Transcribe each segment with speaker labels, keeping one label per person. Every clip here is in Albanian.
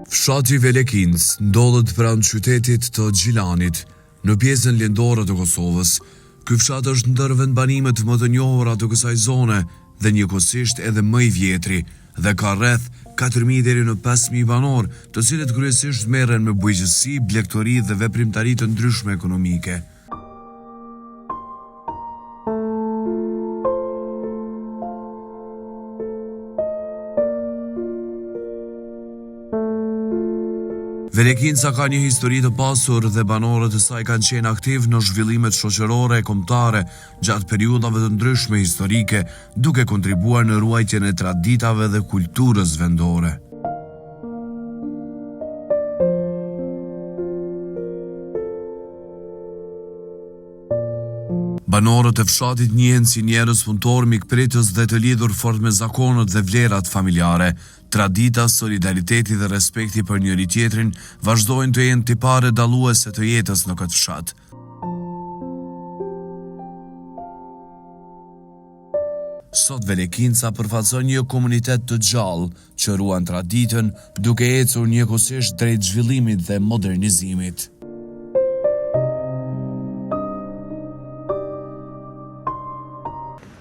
Speaker 1: Fshati Velekinc ndodhet pranë qytetit të Gjilanit, në pjesën lindore të Kosovës. Ky fshat është ndër vendbanimet më të njohura të kësaj zone dhe njëkohësisht edhe më i vjetri, dhe ka rreth 4.000 deri në 5.000 banor, të cilët kryesisht merren me bujqësi, blegtori dhe veprimtari të ndryshme ekonomike. Velekinca ka një histori të pasur dhe banorët e saj kanë qenë aktiv në zhvillimet shoqërore e kombëtare gjatë periudhave të ndryshme historike, duke kontribuar në ruajtjen e traditave dhe kulturës vendore. Banorët e fshatit njihen si njerëz punëtor, mikpritës dhe të lidhur fort me zakonet dhe vlerat familjare. Tradita, solidariteti dhe respekti për njëri tjetrin vazhdojnë të jenë tipare dalluese të jetës në këtë fshat. Sot Velekinca përfaqëson një komunitet të gjallë që ruan traditën, duke ecur njëkohësisht drejt zhvillimit dhe modernizimit.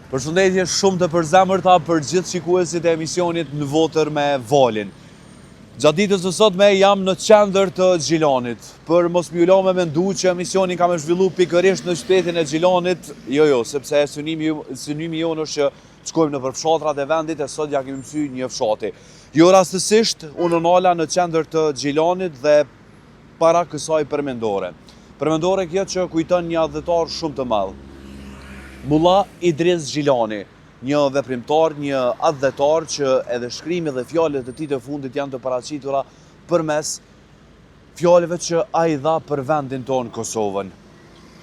Speaker 2: Përshëndetje shumë të përzemërta për gjithë shikuesit e emisionit Në Votër me Valin. Gjatë ditës së sotme jam në qendër të Gjilanit. Për mos m'ju lë me mendu që emisionin kam zhvillu pikërisht në qytetin e Gjilanit, jo, sepse synimi jonë është që të shkojmë në përfshatrat e vendit e sot ja kemi mësy një fshati. Jo rastësisht, unë nala në qendër të Gjilanit dhe para kësaj përmendore. Përmendore kjo që kujton një adhëtar shumë të madh. Mulla Idris Gjilani, një veprimtar, një adhëtar që edhe shkrimi dhe fjalët e tij të fundit janë të paraqitura përmes fjalëve që ai dha për vendin tonë Kosovën.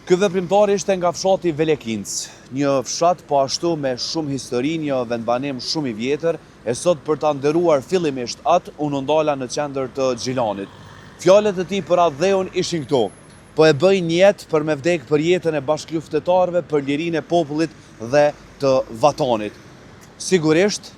Speaker 2: Ky veprimtar ishte nga fshati Velekinc, një fshat po ashtu me shumë histori, një vendbanim shumë i vjetër, e sot për ta nderuar fillimisht atë unë ndala në qendër të Gjilanit. Fjalët e tij për atë dheun ishin këto: po e bëj një jetë për me vdek për jetën e bashkëluftetarëve, për lirinë e popullit dhe të vatanit. Sigurisht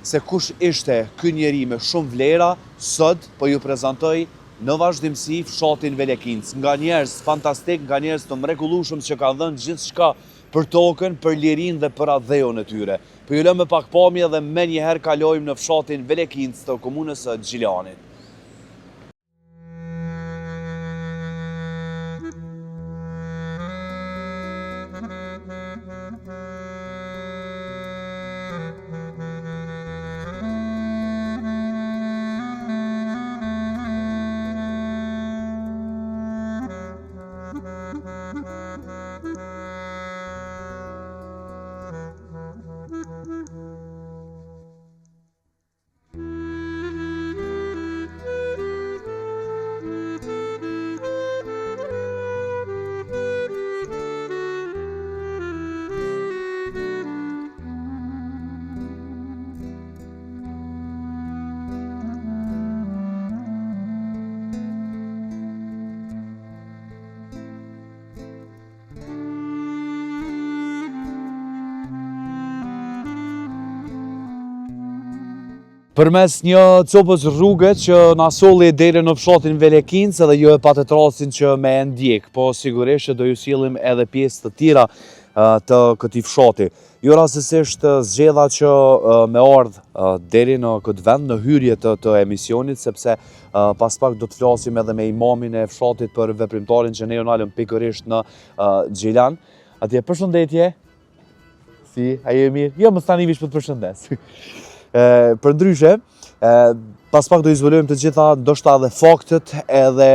Speaker 2: se kush ishte ky njeri me shumë vlera, sot po ju prezantoj në vazhdimsi fshatin Velekinc, nga njerëz fantastik, nga njerëz të mrekullueshëm që kanë dhënë gjithçka për tokën, për lirinë dhe për atë dheun e tyre. Po ju lëm me pak pamje dhe më njëherë kalojmë në fshatin Velekinc të komunës së Gjilanit. Përmes një copës rrugë që na solli deri në fshatin Velekinc, edhe ju e patët rastin që me e ndjek, po sigurisht që do ju sjellim edhe pjesë të tjera të këtij fshati. Jo rastësisht zgjedha që me ardh deri në këtë vend në hyrje të emisionit, sepse pas pak do të flasim edhe me imamin e fshatit për veprimtarin që ne ju nalëm pikërisht në Gjilan. Atje përshëndetje. Si, a je mirë? Jo, më stani vish për të përshëndes. Për ndryshe, pas pak do i zbulojmë të gjitha, ndoshta edhe faktet edhe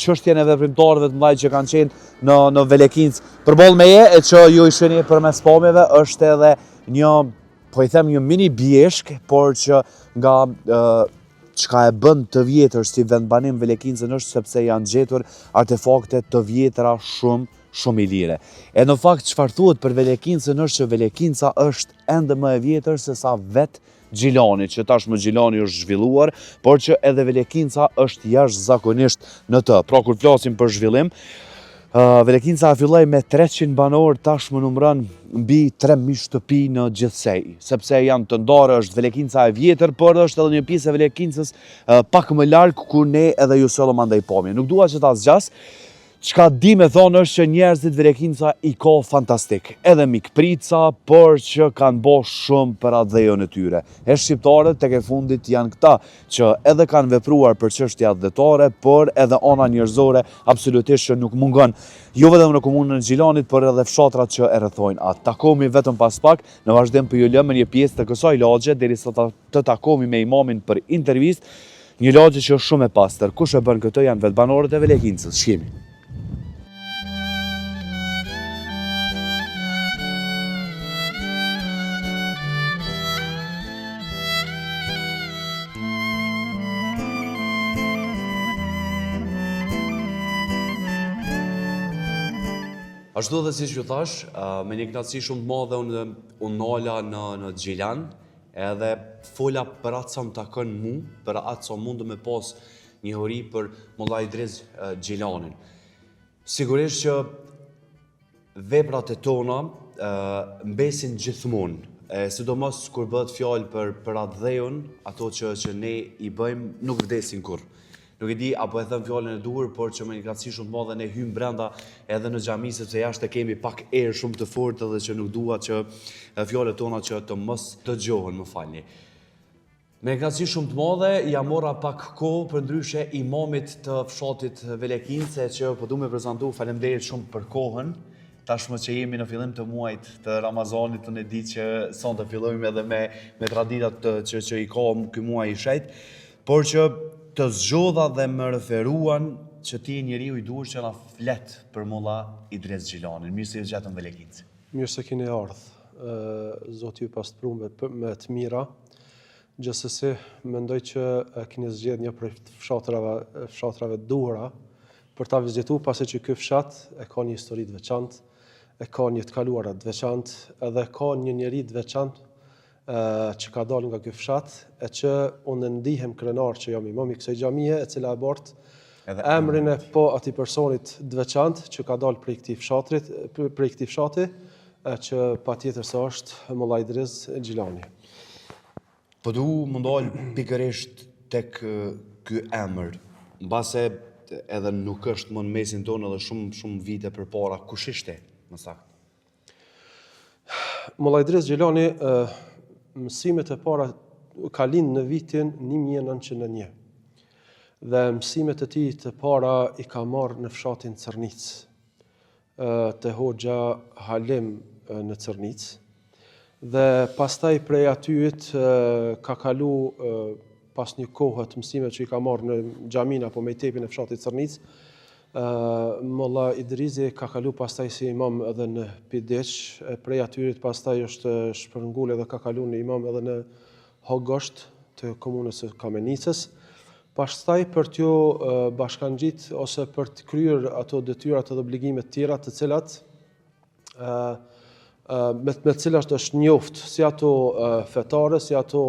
Speaker 2: çështjen e veprimtarëve të mëdhenj që kanë qenë në Velekinc. Përballë meje e që ju i shihni përmes pamjeve është edhe një, po i them, një mini bjeshk, por që nga çka e bën të vjetër si vendbanim Velekincën është sepse janë gjetur artefakte të vjetra shumë i lire. E në fakt çfarë thuhet për Velekincën është që Velekinca është ende më e vjetër se sa vetë Gjilani, që tashmë Gjilani është zhvilluar, por që edhe Velekinca është jashtëzakonisht në të. Pra kur flasim për zhvillim, Velekinca filloi me 300 banor, tash më numëron mbi 3000 shtëpi në gjithsej, sepse janë të ndarë, është Velekinca e vjetër, por është edhe një pjesë e Velekincës pak më larg ku ne edhe ju sollëm andaj pomje. Nuk dua që ta zgjas. Çka di me thonë është që njerëzit Velekinca i ka fantastik. Edhe mikprica, por që kanë bo shumë për atë dhejën e tyre. E shqiptarët tek e fundit janë këta që edhe kanë vepruar për çështja dhjetore, por edhe ona njerëzore absolutisht që nuk mungon. Jo vetëm në komunën e Gjilanit, por edhe fshatrat që e rrethojnë atë. Takohemi vetëm pas pak, në vazhdim për ju lëmë një pjesë të kësaj lagje derisa të takohemi me imamin për intervistë. Një lagje që është shumë e pastër. Kush e bën këtë janë vetë banorët e Velekincës. Shihemi. Ashtu dhe si që thash, me një knatësi shumë të madhe unë nala në Gjilan, edhe fola për atë sa më takon mu, për atë sa mundë me pas një hori për Molla Idriz Gjilanin. Sigurisht që veprat e tona mbesin gjithmonë, sidomos kur bëhet fjalë për atë dhejun, ato që ne i bëjmë nuk vdesin kur. Nuk e di apo e them fjalën e duhur, por që me një knatësi shumë të madhe ne hym brenda edhe në xhami sepse jashtë kemi pak erë shumë të fortë edhe që nuk dua që fjalët tona që të mos dëgjohen, më falni. Me një knatësi shumë të madhe ja mora pak kohë përndryshe imamit të fshatit Velekince që po du me prezantu, faleminderit shumë për kohën. Tashmë që jemi në fillim të muajit të Ramazanit, unë e di që sonte fillojmë edhe me traditat që i ka ky muaj i shejt, por që të zgjodha dhe më referuan që ti njeriu i duhur që na flet për Molla Idriz Gjilanin. Mirë se gjetëm Velekincë.
Speaker 3: Mirë se keni ardhur. Zoti ju pastroj me të mira. Gjithsesi, mendoj që keni zgjedhur një prej fshatrave të duhura për ta vizituar, pasi që ky fshat e ka një histori të veçantë, e ka një të kaluara të veçantë, edhe ka një njerëz të veçantë që ka dalë nga ky fshat, e që unë ndihem krenar që jam imam i kësaj xhamie, e cila e bart emrin e atij personit të veçantë që ka dalë prej këtij fshati, që patjetër se është Molla Idriz Gjilani.
Speaker 2: Po du më ndalë pikërisht tek ky emër, mbase edhe nuk është më në mesin tonë edhe shumë vite përpara, kush ishte më saktë?
Speaker 3: Molla Idriz Gjilani mësimet e para ka lindë në vitin 1901 dhe mësimet e tij të para i ka marrë në fshatin Cërnic, te Hoxha Halim në Cërnic, dhe pastaj prej atyit ka kalu pas një kohë të mësimet që i ka marrë në xhamin apo mejtepin e fshatit Cërnic. Molla Idrizi ka kalu pastaj si imam edhe në Pideq, prej atyrit pastaj është shpërngul edhe ka kalu në imam edhe në Hogosht të komunës së Kamenicës. Pastaj për t'ju bashkangjit ose për të kryer ato detyrat edhe obligimet tjera të cilat me cilat është njoft si ato fetare, si ato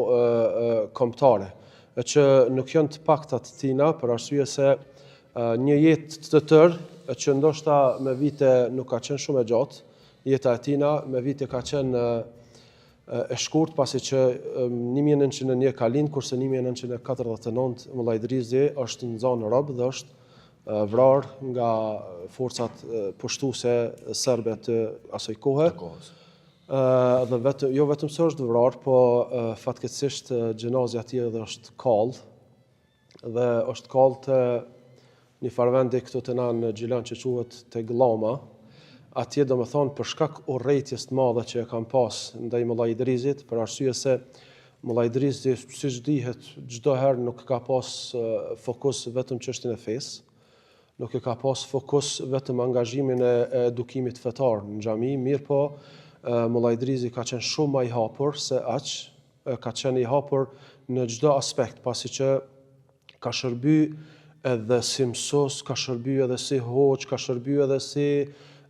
Speaker 3: kombëtare, që nuk janë të pakta të tina për arsye se një jetë të tërë që ndoshta me vite nuk ka qenë shumë e gjatë, jeta e tina me vite ka qenë e shkurt, pasi që 1901 ka lind, kurse 1949 Molla Idrizi është nxanë rob dhe është vrarë nga forcat pushtuese serbe të asaj kohe. Dhe jo vetëm se është vrarë, po fatkeqësisht gjenazja e tij edhe është kallë, dhe është kallë të një farvendi këtu të na në Gjilan që quhet te Glama. Atje do me thonë për shkak urrëties të madhe që e kam pas ndaj Molla Idrizit, për arsye se Molla Idrizi, siç dihet, çdo herë nuk ka pas fokus vetëm çështjen e fesë, nuk e ka pas fokus vetëm angazhimin e edukimit fetar në xhami, mirë po Molla Idrizi ka qenë shumë më i hapur se aq, ka qenë i hapur në çdo aspekt, pasi që ka shërbyer edhe si mësues, ka shërbyer edhe si hoxh, ka shërbyer edhe si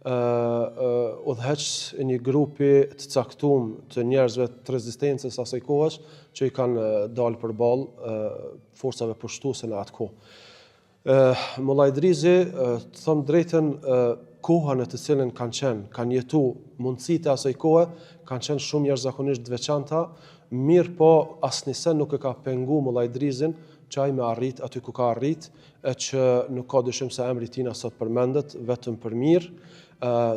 Speaker 3: udhëheqës e një grupi të caktuar të njerëzve të rezistencës asaj kohës që i kanë dalë përballë forcave pushtuese në atë kohë. Molla Idrizi, të them drejtën, koha në të cilën kanë jetu mundësitë e asaj kohe, kanë qenë shumë jashtëzakonisht të veçanta, mirë po asnjëse nuk e ka pengu Mullajdrizin që ai me arrit aty ku ka arrit, e që nuk ka dyshim se emri tina sot përmendet vetëm për mirë,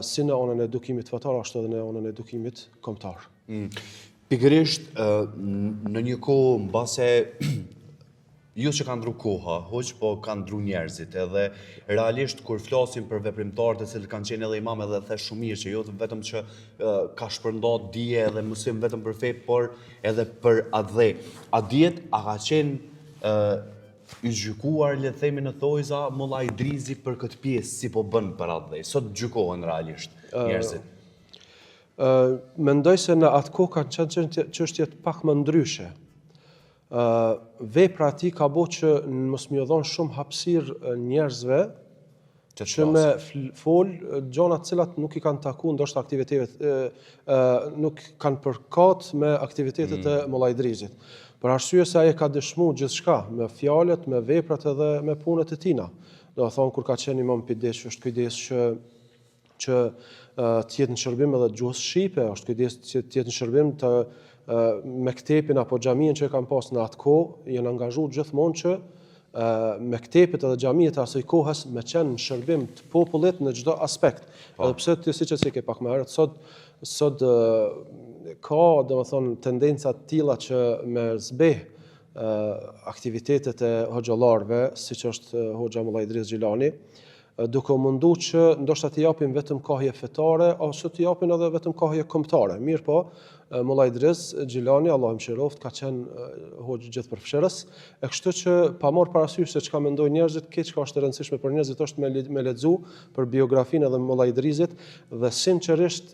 Speaker 3: si në onën e edukimit fetar, ashtu edhe në onën e edukimit kombëtar.
Speaker 2: Pikërisht, në një kohë mbase jo që ka ndru koha, hoq, po ka ndru njerëzit, edhe realisht kur flasim për veprimtarët e cilët kanë qenë edhe imam edhe the shumë mirë që jo vetëm që ka shpërndat dije edhe mësim vetëm për fe, por edhe për atë a diet, a ka qenë i gjykuar, le të themi në thojza, Mullajdrizi për këtë pjesë si po bën për atë sot gjykohen realisht njerëzit.
Speaker 3: Mendoj se në atë kohë kanë qenë çështjet pak më ndryshe. Vepra ati ka bo që mos më dhon shumë hapësirë njerëzve që me folë gjona të cilat nuk i kanë taku ndoshta aktivitetet, nuk kanë përkat me aktivitetet e Mullajdrizit. Për arsye se ai ka dëshmu gjithçka me fjalët, me veprat edhe me punët e tina. Do të thonë kur ka qenë imam Pidesh, është kujdes që të jetë në shërbim edhe gjuhës shqipe, është kujdes që të jetë në shërbim të mektepin apo xhamien që e kanë pas në atë kohë, janë angazhuar gjithmonë që mektepet edhe xhamiet e asaj kohës me qenë në shërbim të popullit në çdo aspekt. Edhe pse ti siç e ke pak më herët, sot ka domethënë tendenca të tilla që me zbeh aktivitetet e hoxhallarëve, siç është hoxha Mullajdriz Xhilani, duke u mundu që ndoshta t'i japin vetëm kahje fetare ose t'i japin edhe vetëm kahje kombëtare. Mirë po, Mullajdriz Xhilani, Allah më shiroft, ka qenë hoxh gjithëpërfshirës, e kështu që pa marrë parasysh se çka mendojnë njerëzit, keq ka është e rëndësishme për njerëzit është me lexu për biografinë edhe Mullajdrizit dhe sinqerisht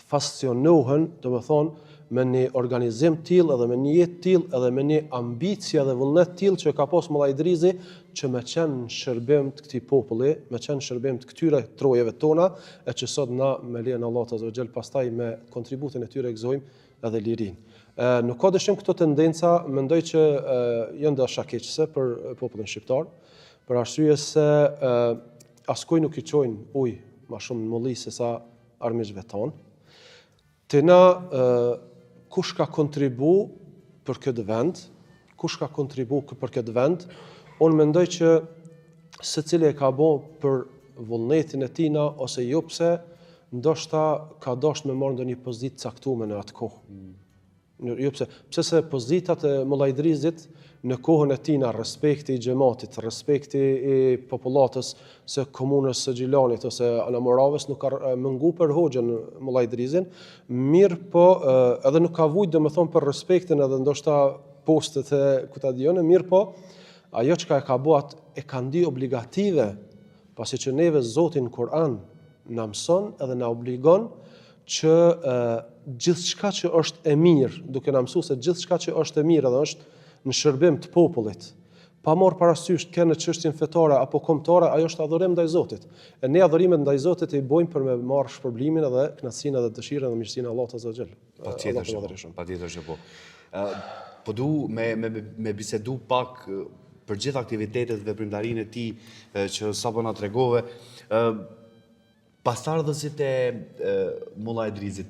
Speaker 3: fascionohen, domethënë, me një organizim tillë edhe me një jetë tillë edhe me një ambicie dhe vullnet tillë që ka pas Mullajdrizi që me qenë në shërbim të këtij populli, me qenë në shërbim të këtyre trojeve tona, e që sot na me lejen e Allahut azza wa xal pastaj me kontributin e tyre gëzojmë edhe lirinë. Nuk ka dyshim këto tendenca, mendoj që janë dasha keqëse për popullin shqiptar, për arsye se askujt nuk i çojnë ujë më shumë në mulli se sa armiqve tonë. Tina kush ka kontribu për këtë vend, unë mendoj që secili e ka bo për vullnetin e tina ose jo pse ndoshta ka dashur me marrë ndonjë pozitë caktuar në atë kohë. Jo pse se pozitat e Mullajdrizit në kohën e tina, respekti i xhamatit, respekti i popullatës së komunës së Xhilanit ose Anamoravës nuk ka mëngu për hoxhën Mullajdrizin, mirë po edhe nuk ka vujt domethënë për respektin edhe ndoshta postet e kutadione, mirë po ajo që ka buat e ka ndi obligative, pasi që neve Zoti në Kur'an na mëson edhe na obligon që gjithçka që është e mirë, duke na mësuar se gjithçka që është e mirë edhe është në shërbim të popullit, pa marrë parasysh të kenë çështjen fetare apo kombëtare, ajo është adhurim ndaj Zotit. E ne adhurimet ndaj Zotit i bojmë për me marrë shpërblimin edhe kënaqësinë edhe dëshirën edhe mirësinë e Allahut azza wa xal.
Speaker 2: Patjetër që po. Po du me bisedu pak për gjithë aktivitetet dhe veprimtarinë e tij që sapo na tregove. Pastardhësit e Mullajdrizit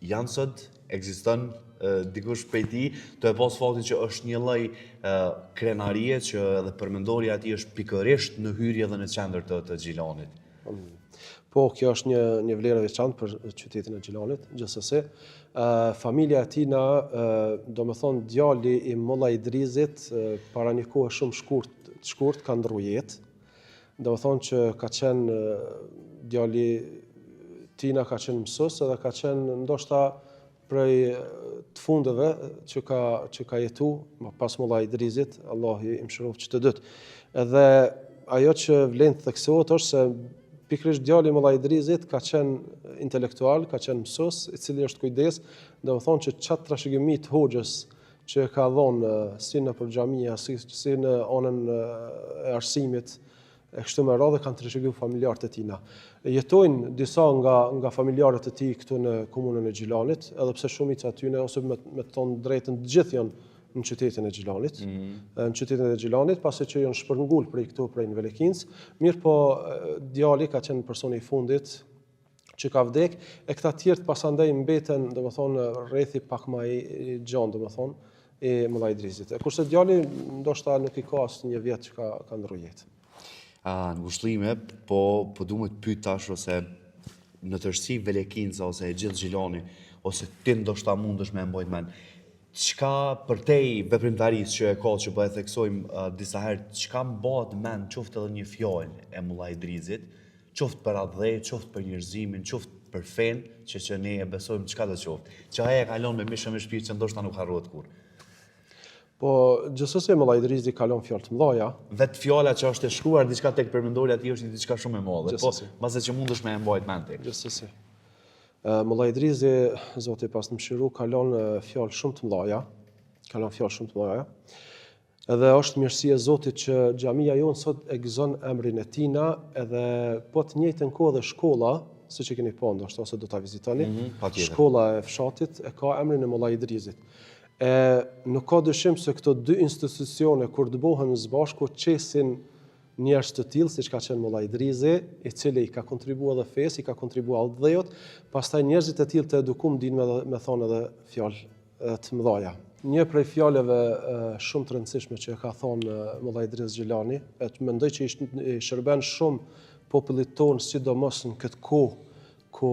Speaker 2: janë sot, ekziston dikush prej tij, të e pas faktin që është një lloj krenarie që edhe përmendorja e tij është pikërisht në hyrje dhe në qendër të Xhilanit.
Speaker 3: Po, kjo është një vlerë e veçantë për qytetin e Xhilanit, gjithsesi. Familja e tina, domethënë djali i Mullajdrizit, para një kohë shumë shkurt ka ndrru jetë. Domethënë që ka qenë djali tina ka qenë mësues edhe ka qenë ndoshta prej të fundeve që ka jetu pas Mullajdrizit, Allah i mëshiroft që të dytë. Edhe ajo që vlen të theksohet është se pikërisht djali i Mullajdrizit ka qenë intelektual, ka qenë mësues, i cili është kujdes, domethënë që çat trashëgimi të hoxhës që ka dhënë si në xhamia, si në anën e arsimit, e kështu me radhë kanë trashëguar familjarët e tina. Jetojnë disa nga familjarët e tij këtu në komunën e Xhilanit, edhe pse shumica aty ose me të thonë drejtën të gjithë janë në qytetin e Gjilanit. Në qytetin e Gjilanit, pasi që janë shpërngull prej këtu prej në Velekinc, mirë po djali ka qenë personi i fundit që ka vdek, e këta tjertë pasandej mbeten, rrethi pak më i gjanë, e Mullaj Idrizit. Kurse djali ndoshta nuk i ka asë një vjetë që ka ndru jetë.
Speaker 4: Në ngushëllime, po du me të pyet tash ose në tërësi Velekinca ose e gjithë Gjilani, ose ti ndoshta mundesh me mbajt mend. Çka përtej veprimtarisë që e ka që po e theksojmë disa herë, çka mbahet mend qoftë edhe një fjalë e Mullaj Idrizit, qoftë për atë qoftë për njerëzimin, qoftë për fen, që ne e besojmë çka do të qoftë. Që ai e kalon me mishë me shpirt që ndoshta nuk harrohet kur.
Speaker 3: Po, gjithsesi Mullaj Idrizi kalon fjalë të mëdha.
Speaker 4: Vetë fjala që është e shkruar diçka tek përmendori atij është diçka shumë e madhe. Po, mbase që mundesh me e mbajt mend tek.
Speaker 3: Gjithsesi. Mullaj Idrizi, Zoti pas mëshiru, kalon fjalë shumë të mëdha. Edhe është mirësia e Zotit që xhamia jonë sot e gëzon emrin e tina, edhe po të njëjtën kohë dhe shkolla, siç e keni pa ndoshta ose do ta vizitoni, shkolla e fshatit e ka emrin e Mullaj Idrizit. Nuk ka dyshim se këto dy institucione kur të bëhen së bashku qesin njerëz të tillë siç ka qenë Mullaj Idrizi, i cili i ka kontribuar edhe fesë, i ka kontribuar dhejot, pastaj njerëzit e tillë të edukum dinë me thonë edhe fjalë të mëdha. Një prej fjalëve shumë të rëndësishme që ka thonë Mullaj Idriz Gjilani, mendoj që i shërben shumë popullit tonë, sidomos në këtë kohë ku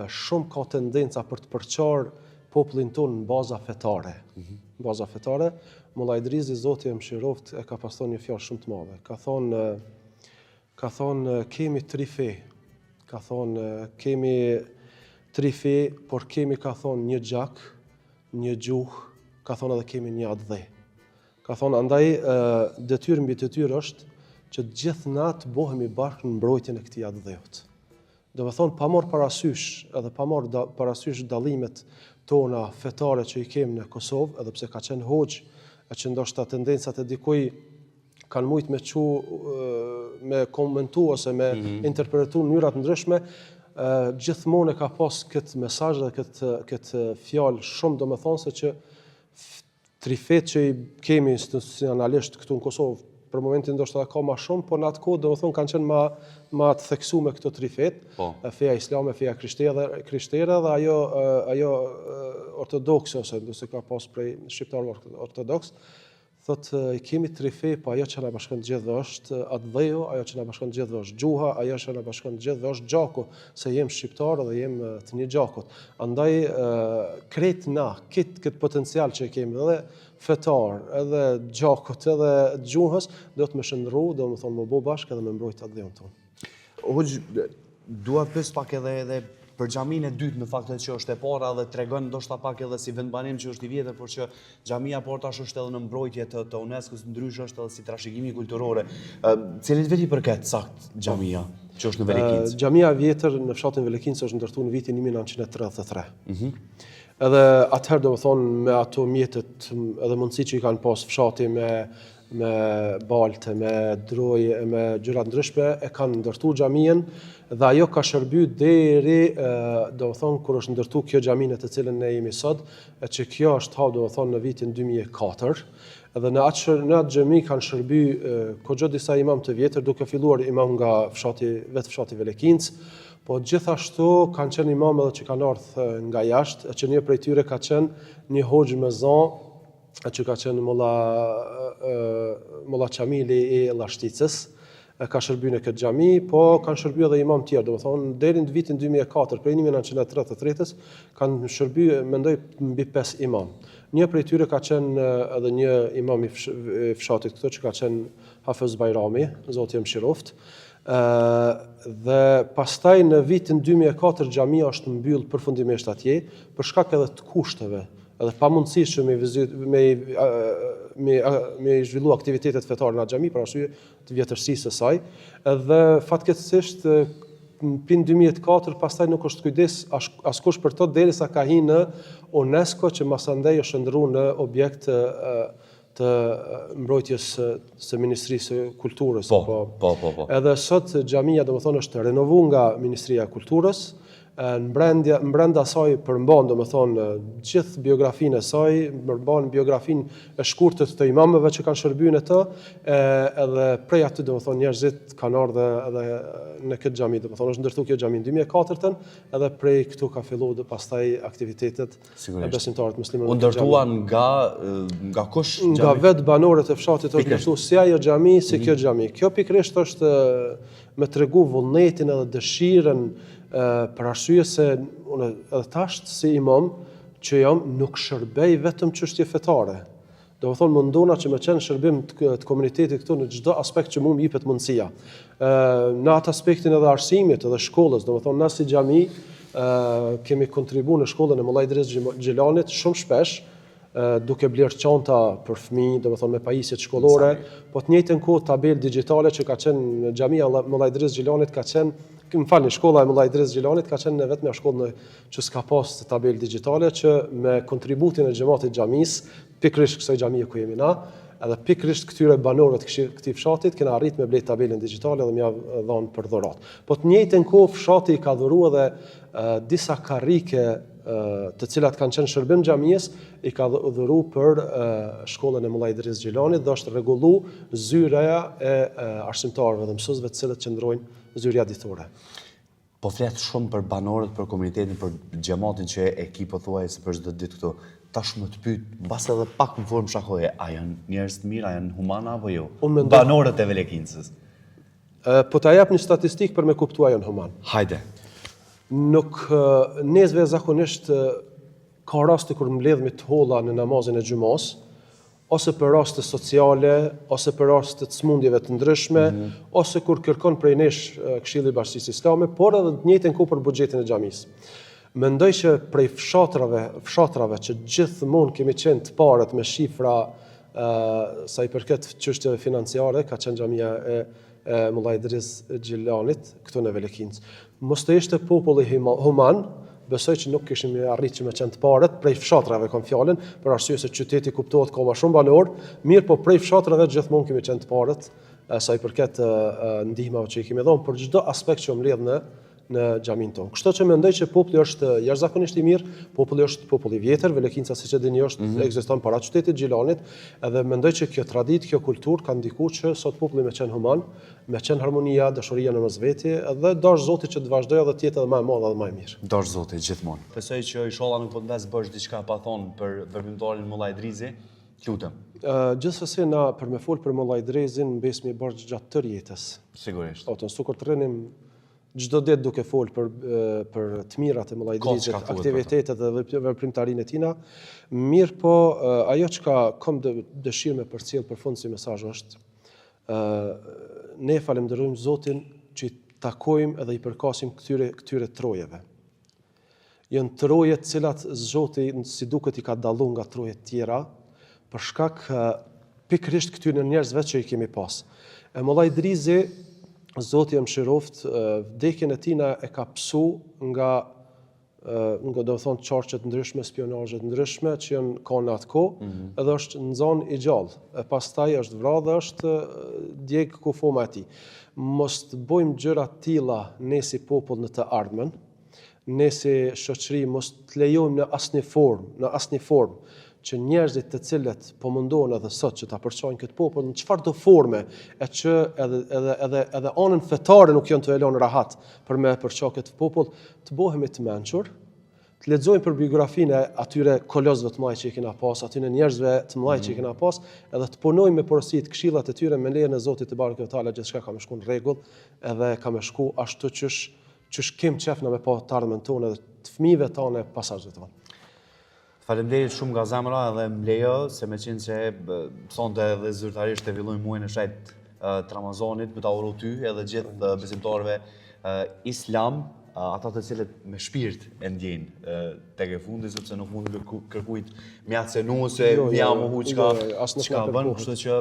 Speaker 3: shumë ka tendenca për të përqarë popullin tonë në baza fetare. Mullaj Idrizi, Zoti e mëshiroft, e ka pas thonë një fjalë shumë të madhe. Ka thonë kemi tri fe. Ka thonë kemi tri fe, por kemi ka thonë një gjak, një gjuhë, ka thonë edhe kemi një atë dhe. Ka thonë andaj detyrë mbi detyrë është që gjithë na të bohemi bashkë në mbrojtjen e këtij atë dheut. Do të thonë pa marrë parasysh edhe pa marrë parasysh dallimet tona fetare që i kemi në Kosovë, edhe pse ka qenë hoxh, që ndoshta tendencat e dikuj kanë mujt me komentu ose me interpretu në mënyra të ndryshme, gjithmonë e ka pas këtë mesazh dhe këtë fjalë shumë domethënëse që trifet që i kemi institucionalisht këtu në Kosovë, për momentin ndoshta ka më shumë, por në atë kohë domethënë kanë qenë më të theksuar këto trifet, feja islame, feja krishtere dhe ajo ortodokse ose nëse ka pas prej shqiptarëve ortodoks, thotë i kemi tri fe, po ajo që na bashkon të gjithë është atë dheu, ajo që na bashkon të gjithë është gjuha, ajo që na bashkon të gjithë është gjaku, se jem shqiptar dhe jem të një gjakut. Andaj krejt na, këtë potencial që kemi edhe fetar, edhe gjakut, edhe gjuhës, do të më shëndru, do më thonë më bo bashkë edhe me mbrojt atë dheun tonë.
Speaker 4: Hoxh, dua pës pak edhe për xhamin e dytë në faktet që është e para dhe tregon ndoshta pak edhe si vendbanim që është i vjetër, por që xhamia tash është edhe në mbrojtje të UNESCO-s, ndryshe është edhe si trashëgimi kulturore. Cilit veti përket sakt xhamia që është në Velekinc?
Speaker 3: Xhamia e vjetër në fshatin Velekinc është ndërtuar në vitin 1933. Edhe atëherë domethënë me ato mjetet edhe mundësi që i kanë pas fshati me balte, me droje, me gjëra ndryshme, e kanë ndërtuar xhamien dhe ajo ka shërbyer deri domethënë kur është ndërtuar kjo xhami në të cilën ne jemi sot, që kjo është hap domethënë në vitin 2004. Edhe në atë xhami kanë shërbyer kogjo disa imam të vjetër, duke filluar imam nga vetë fshati Velekinc, po gjithashtu kanë qenë imam edhe që kanë ardhur nga jashtë, që një prej tyre ka qenë një hoxh mezan, që ka qenë Molla Qamili i Llashticës, ka shërbyer në këtë xhami, po kanë shërbyer edhe imam tjerë, domethënë deri në vitin 2004, prej 1933-s, kanë shërbyer mendoj mbi 5 imam. Një prej tyre ka qenë edhe një imam i fshatit këtu që ka qenë Hafez Bajrami, Zoti e mëshiroft. Dhe pastaj në vitin 2004 xhamia është mbyll përfundimisht atje për shkak edhe të kushteve, edhe pa mundësisht me zhvillu aktivitetet fetare në xhami për arsye të vjetërsisë së saj. Edhe fatkeqësisht pin 2004 pastaj nuk është kujdes askush për to derisa ka hyrë në UNESCO që masandej është ndërruar në objekt të mbrojtjes së Ministrisë së Kulturës.
Speaker 4: Po.
Speaker 3: Edhe sot xhamia domethënë është renovuar nga Ministria e Kulturës, Brenda saj përmban, domethënë, gjithë biografinë e saj, përmban biografinë e shkurtër të imamëve që kanë shërbyer në të, edhe prej aty domethënë njerëzit kanë ardhur edhe në këtë xhami, domethënë është ndërtuar kjo xhami në 2004-ën, edhe prej këtu ka filluar pastaj aktivitetet e besimtarët muslimanë.
Speaker 4: U ndërtuan nga kush?
Speaker 3: Nga vetë banorët e fshatit është ndërtuar si ajo xhami, si kjo xhami. Kjo pikërisht është me tregu vullnetin edhe dëshirën për arsye se unë edhe tash si imam që jam nuk shërbej vetëm çështje fetare. Do të thonë mundona që me qenë shërbim të komunitetit këtu në çdo aspekt që mund më jepet mundësia. Në atë aspektin edhe arsimit edhe shkollës, do të thonë na si xhami kemi kontribuar në shkollën e Mollaj Idris Xhilanit shumë shpesh, duke blerë çanta për fëmijë, domethënë me pajisjet shkollore, po të njëjtën kohë tabelë digjitale që ka qenë në xhamia Mollaj Idris Xhilanit ka qenë, më falni, shkolla e Mollaj Idris Xhilanit ka qenë vetëm një shkollë që s'ka pas tabelë digjitale, që me kontributin e xhamatit xhamisë, pikërisht kësaj xhamie ku jemi na, edhe pikërisht këtyre banorëve të këtij fshatit kena arrit me blet tabelën digjitale dhe më ia dhënë për dhuratë. Po të njëjtën kohë fshati ka dhuruar edhe disa karrike të cilat kanë qenë shërbim xhamisë, i ka dhuru për shkollën e Mollaj Idris Xhilanit dhe është rregullu zyraja e arsimtarëve dhe mësuesve të cilët qëndrojnë zyrja ditore.
Speaker 4: Po flet shumë për banorët, për komunitetin, për xhamatin që e ki pothuajse për çdo ditë këtu. Tash më të pyet, mbas edhe pak në formë shakoje, a janë njerëz të mirë, a janë humana apo jo? Banorët e Velekincës.
Speaker 3: Po ta jap një statistikë për me kuptuar janë human.
Speaker 4: Hajde.
Speaker 3: Nuk nezve zakonisht ka raste kur mbledhemi të holla në namazin e xumos, ose për raste sociale, ose për raste të smundjeve të ndryshme, ose kur kërkon prej nesh Këshilli i Bashkisë Islame, por edhe të njëjtën kohë për buxhetin e xhamisë. Mendoj që prej fshatrave që gjithmonë kemi qenë të parët me shifra sa i përket çështjeve financiare, ka qenë xhamia e Mollaj Idris Xhilanit këtu në Velekincë. Mos të ishte populli human, besoj që nuk kishim arrit që me qenë të parët, prej fshatrave kam fjalën, për arsye se qyteti kuptohet ka më shumë banor, mirë po prej fshatrave gjithmonë kemi qenë të parët, sa i përket ndihmave që i kemi dhënë për çdo aspekt që mbledh në xhamin tonë. Kështu që mendoj që populli është jashtëzakonisht i mirë, populli është popull i vjetër, Velekinca siç e dini ekziston para qytetit Xhilanit, edhe mendoj që kjo traditë, kjo kulturë ka ndikuar që sot populli me qenë human, me qenë harmonia, dashuria në mesveti, dhe dash Zoti që të vazhdojë edhe të jetë edhe më e madhe edhe më e mirë.
Speaker 4: Dash Zoti gjithmonë. Besoj që inshallah nuk po të ndas bësh diçka pa thonë për veprimtarin Mollaj Idrizi, lutem.
Speaker 3: Gjithsesi na për me fol për Mollaj Idrizin mbesmi borxh gjatë tërë jetës.
Speaker 4: Sigurisht.
Speaker 3: Otën sukur të rrinim çdo ditë duke fol për të mirat e Mollaj Idrizit, aktivitetet dhe veprimtarinë e tina, mirë po ajo çka kam dëshirë me përcjell për fund si mesazh është ne falenderojmë Zotin që i takojmë edhe i përkasim këtyre trojeve. Janë troje të cilat Zoti si duket i ka dalluar nga trojet tjera për shkak pikërisht këtyre njerëzve që i kemi pas. E Mollaj Idrizi, Zoti më mëshiroft, vdekjen e tina e ka psu nga do të thonë çarçe të ndryshme, spionazhe të ndryshme që janë kanë atë kohë, edhe është në zonë i gjallë. E pastaj është vrarë dhe është djeg kufoma e tij. Mos të bëjmë gjëra të tilla ne si popull në të ardhmen, ne si shoqëri mos të lejojmë në asnjë formë që njerëzit të cilët po mundohen edhe sot që ta përçojnë këtë popull në çfarëdo forme, e që edhe anën fetare nuk janë të lënë rahat për me përço këtë popull, të bëhemi të mençur, të lexojmë për biografinë e atyre kolozëve të mëdha që i kena pas, atyre njerëzve të mëdha që i kena pas, edhe të punojmë me porosit këshillat e tyre me lejen e Zotit të Barekuhu Teala, gjithçka ka më shkuar në rregull, edhe ka më shku ashtu ç'sh kem qef na me pa të ardhmen tonë edhe të fëmijëve tonë, pasazhëve tonë.
Speaker 4: Faleminderit shumë nga zemra dhe më lejo se me qenë që sonte edhe zyrtarisht e fillojmë muajin e shejt të Ramazanit, me ta uru ty edhe gjithë besimtarëve islam, ata të cilët me shpirt e ndjejnë tek e fundi, sepse nuk mund të kërkujt mjatë se nuese, jam u çka bën, kështu që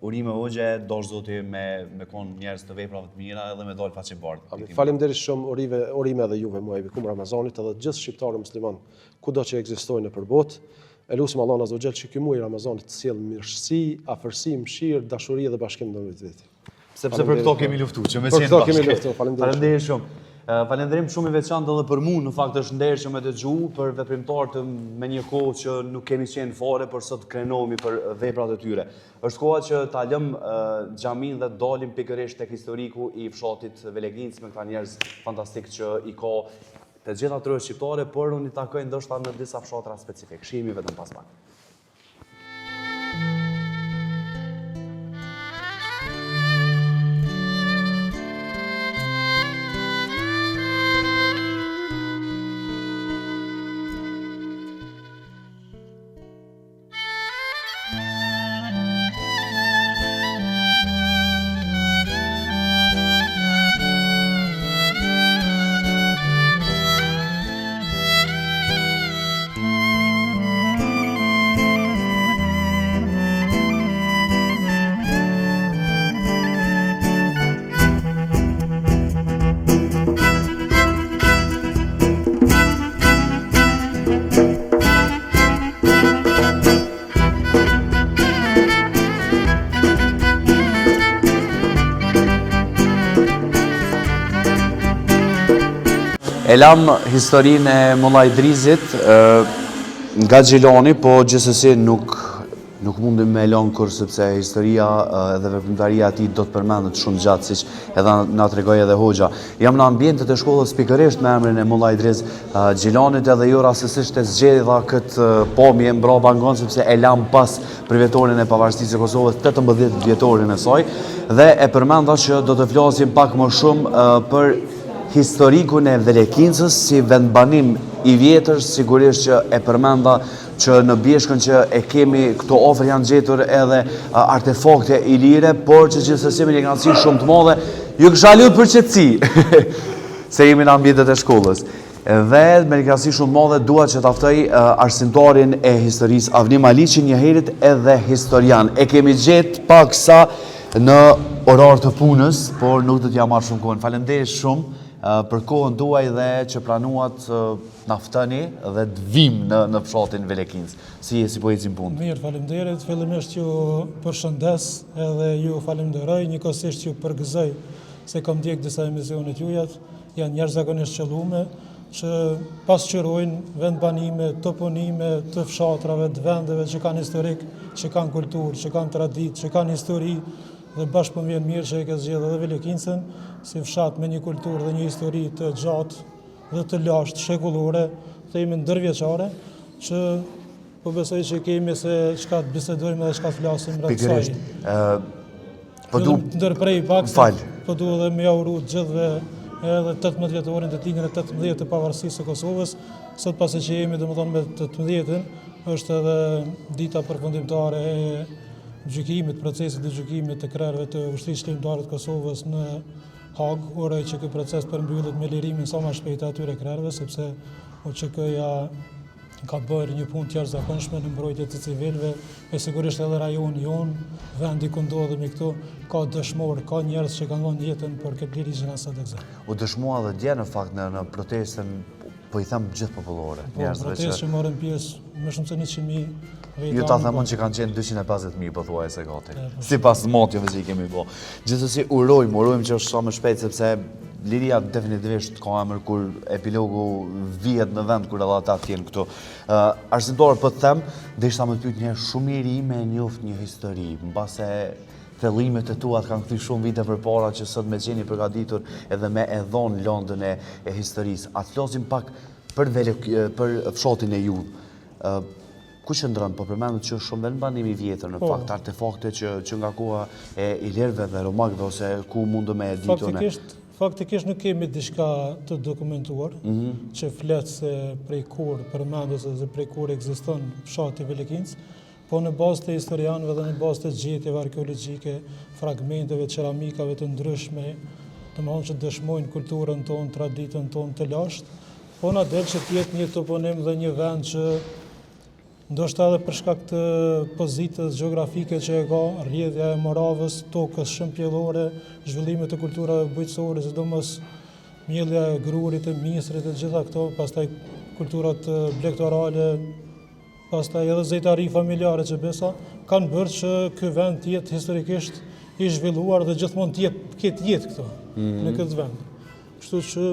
Speaker 4: urime hoxhe, dosh Zoti me kon njerëz të veprave të mira edhe me dal faqe bardhë.
Speaker 3: Faleminderit shumë urime edhe juve muaj bikum Ramazanit edhe gjithë shqiptarë musliman kudo që ekzistojnë nëpër botë. Elusim Allahun azza wa jall që ky muaj Ramazanit të sjellë mirësi, afërsi, mëshirë, dashuri dhe bashkim ndërmjet vetë.
Speaker 4: Sepse për këto kemi luftuar, që me qenë bashkë.
Speaker 3: Faleminderit shumë.
Speaker 2: Falendrim shumë i veçantë edhe për mua, në fakt është nder që me dëgju për veprimtar të me një kohë që nuk kemi qenë fare, por sot krenohemi për veprat e tyre. Është koha që ta lëm xhamin dhe dalim pikërisht tek historiku i fshatit Veleginc me këta njerëz fantastik që i ka të gjitha trojë shqiptare, por unë i takoj ndoshta në disa fshatra specifik. Shihemi vetëm pas pak. E lam historinë e Molla Idrizit nga Xhilani, po gjithsesi nuk mundem me lënë kur sepse historia dhe veprimtaria e tij do të përmendet shumë gjatë, siç edhe na tregoi edhe hoxha. Jam në ambientet e shkollës pikërisht me emrin e Molla Idriz Xhilanit edhe jo rastësisht e zgjedha këtë pamje mbrapa ngon sepse e lam pas privetorin e pavarësisë së Kosovës, 18 vjetorin e saj, dhe e përmenda që do të flasim pak më shumë për historikun e Velekincës si vendbanim i vjetër. Sigurisht që e përmenda që në Bjeshkën që e kemi këto ofër janë gjetur edhe artefakte ilire, por që gjithsesi me një kënaqësi shumë të madhe, ju kisha lutur për qetësi se jemi në ambientet e shkollës. Dhe me një kënaqësi shumë të madhe dua që ta ftoj arsimtarin e historisë Avnim Aliçin, njëherët edhe historian. E kemi gjetë paksa në orar të punës, por nuk do t'ja marr shumë kohën. Faleminderit shumë për kohën tuaj dhe që planuat na ftoni dhe të vim në fshatin Velekinc. Si po ecin punë?
Speaker 5: Mirë, faleminderit. Fillimisht ju përshëndes edhe ju falenderoj, njëkohësisht ju përgëzoj se kam ndjek disa emisione tuaja, janë jashtëzakonisht qëllume që pasqyrojnë vendbanime, toponime të fshatrave, të vendeve që kanë historik, që kanë kulturë, që kanë traditë, që kanë histori, dhe bashkë po vjen mirë që e ke zgjedhur edhe Velekincën si fshat me një kulturë dhe një histori të gjatë dhe të lashtë, shekullore, themi ndërvjeçare, që po besoj që kemi se çka të bisedojmë dhe çka të flasim rreth saj.
Speaker 2: Po du
Speaker 5: ndërprej pak, po du edhe me uru të gjithëve edhe 18 vjetorin të tingën e 18 të pavarësisë së Kosovës. Sot pasi që jemi domethënë me 18-ën, është edhe dita përfundimtare e gjykimit, procesit të gjykimit të krerëve të ushtrisë shërbimtare të Kosovës në Hag. Uroj që ky proces përmbyllet me lirimin sa më shpejt atyre krerëve, sepse OÇK-ja ka bërë një punë të jashtëzakonshme në mbrojtje të civilëve, e sigurisht edhe rajoni jonë, vendi ku ndodhemi këtu, ka dëshmorë, ka njerëz që kanë dhënë jetën për këtë liri që na sot ekziston.
Speaker 2: U dëshmua dhe dje në fakt në protestën, po i them gjithë popullore.
Speaker 5: Protestë që morën pjesë më shumë se 100.000.
Speaker 2: Ju ta themon që kanë qenë 250.000 pothuajse gati. Sipas motjeve që i kemi bë. Gjithsesi urojmë që është sa më shpejt, sepse liria definitivisht ka emër kur epilogu vihet në vend kur edhe ata të jenë këtu. Arsimtar po të them, desha më të pyet një shumë i ri me njoft një histori, mbase thellimet e tua kanë kthy shumë vite përpara që sot me qeni përgatitur edhe me e dhon lëndën e historisë. A të flasim pak për fshatin e Judh. Ku qëndron, po përmendet që është shumë vendbanim i vjetër në fakt, artefakte që nga koha e ilirëve dhe romakëve ose ku mundu me editur ne.
Speaker 5: Faktikisht nuk kemi diçka të dokumentuar që flet se prej kur përmendet se prej kur ekziston fshati Velekinc, po në bazë të historianëve dhe në bazë të gjetjeve arkeologjike, fragmenteve, ceramikave të ndryshme, domethënë që dëshmojnë kulturën tonë, traditën tonë të lashtë, po na del që të jetë një toponim dhe një vend që ndoshta edhe për shkak të pozitës gjeografike që e ka, rrjedhja e Moravës, tokës shëmpjellore, zhvillimet e kulturave bujqësore, sidomos mjellja e grurit, e misrit, e gjitha këto, pastaj kulturat blektorale, pastaj edhe zejtari familjare që besa, kanë bërë që ky vend të jetë historikisht i zhvilluar dhe gjithmonë të ketë jetë këto në këtë vend. Kështu që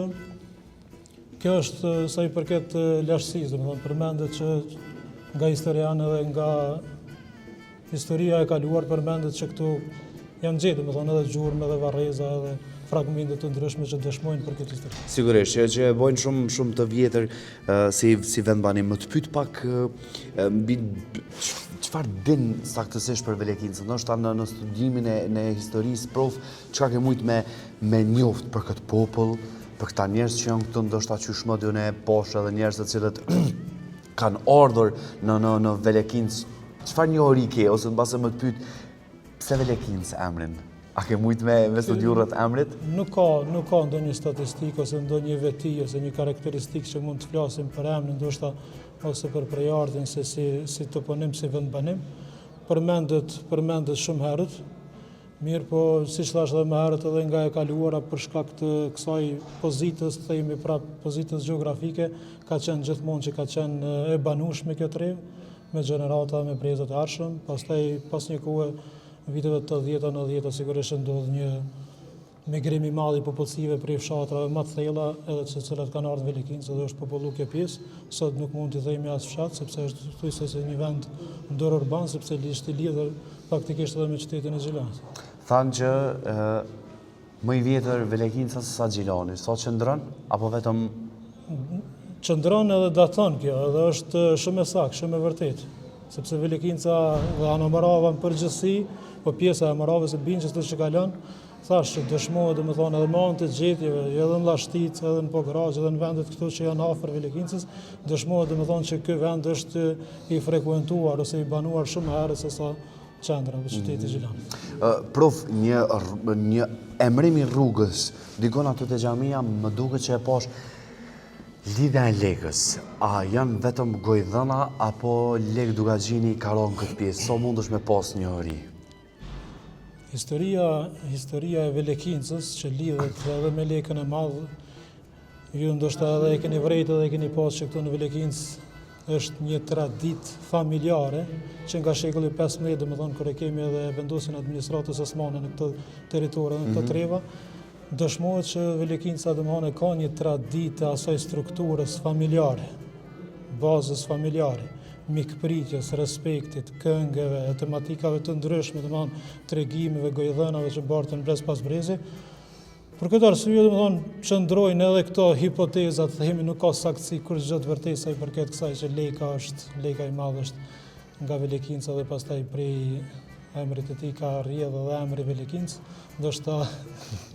Speaker 5: kjo është sa i përket lashtësisë, domethënë përmendet që nga historianë dhe nga historia e kaluar përmendet që këtu janë gjetur, domethënë edhe gjurmë, edhe varreza, edhe fragmente të ndryshme që dëshmojnë për këtë histori.
Speaker 4: Sigurisht, që e bojnë shumë të vjetër si vendbanim. Më të pyet pak mbi çfarë din saktësisht për Velekincën, ndoshta në studimin e historisë prof, çka ke mujt me njoft për këtë popull, për këta njerëz që janë këtu, ndoshta qysh më dy ne poshtë edhe njerëz të cilët kanë ardhur në Velekincë. Çfarë njohuri ke, ose mbase më të pyet pse Velekincë emrin? A ke mujt me studiu rreth emrit?
Speaker 5: Nuk ka ndonjë statistikë ose ndonjë veti ose një karakteristikë që mund të flasim për emrin, ndoshta ose për prejardhjen se si toponim, si vendbanim. Përmendet shumë herët. Mirë, po siç thash edhe më herët edhe nga e kaluara për shkak të kësaj pozitës, themi prap pozitës gjeografike, ka qenë gjithmonë që ka qenë e banueshme kjo trevë, me gjenerata, me brezat e arshëm, pastaj pas një kohe viteve të 80-90 sigurisht ndodh një migrim i madh i popullsive prej fshatrave më të thella, edhe të cilat kanë ardhur në Velekincë dhe është popullu kjo pjesë. Sot nuk mund t'i themi as fshat, sepse është thuajse një vend ndër urban, sepse është i lidhur faktikisht edhe me qytetin e Gjilanit.
Speaker 4: Thanë që më i vjetër Velekinca se sa Gjilani, sot qëndron apo vetëm
Speaker 5: qëndron edhe daton kjo, edhe është shumë e saktë, shumë e vërtetë, sepse Velekinca dhe Anamarava në përgjithësi, po pjesa e Amaravës e Binqës që kalon, thash që dëshmohet domethënë edhe me anë të gjetjeve, edhe në Llashtic, edhe në Pograqë, edhe në vendet këtu që janë afër Velekincës, dëshmohet domethënë që ky vend është i frekuentuar ose i banuar shumë herë se sa qendra e qytetit Gjilanit.
Speaker 4: Prof, një emrim i rrugës, dikon aty te xhamia, më duket që e posh lidhja e Lekës. A janë vetëm gojdhëna apo Lek Dugaxhini ka rënë këtë pjesë? So mundesh me pas një ori?
Speaker 5: Historia e Velekincës që lidhet edhe me Lekën e Madh, ju ndoshta edhe e keni vrejtë edhe e keni pas që këtu në Velekincë është një traditë familjare që nga shekulli 15, domethënë kur e kemi edhe vendosin administratës osmane në këtë territor, në këtë treva, dëshmohet që Velekinca domethënë ka një traditë asaj strukturës familjare, bazës familjare, mikpritjes, respektit, këngëve, tematikave të ndryshme, domethënë tregimeve, gojdhënave që bartën brez pas brezi. Për këtë arsye, domethënë, qëndrojnë edhe këto hipotezat, themi nuk ka saktësi kur çdo të vërtetë sa i përket kësaj që Leka i Madh është nga Velekinca dhe pastaj prej emrit e tij ka rrjedhë edhe emri Velekincë. Ndoshta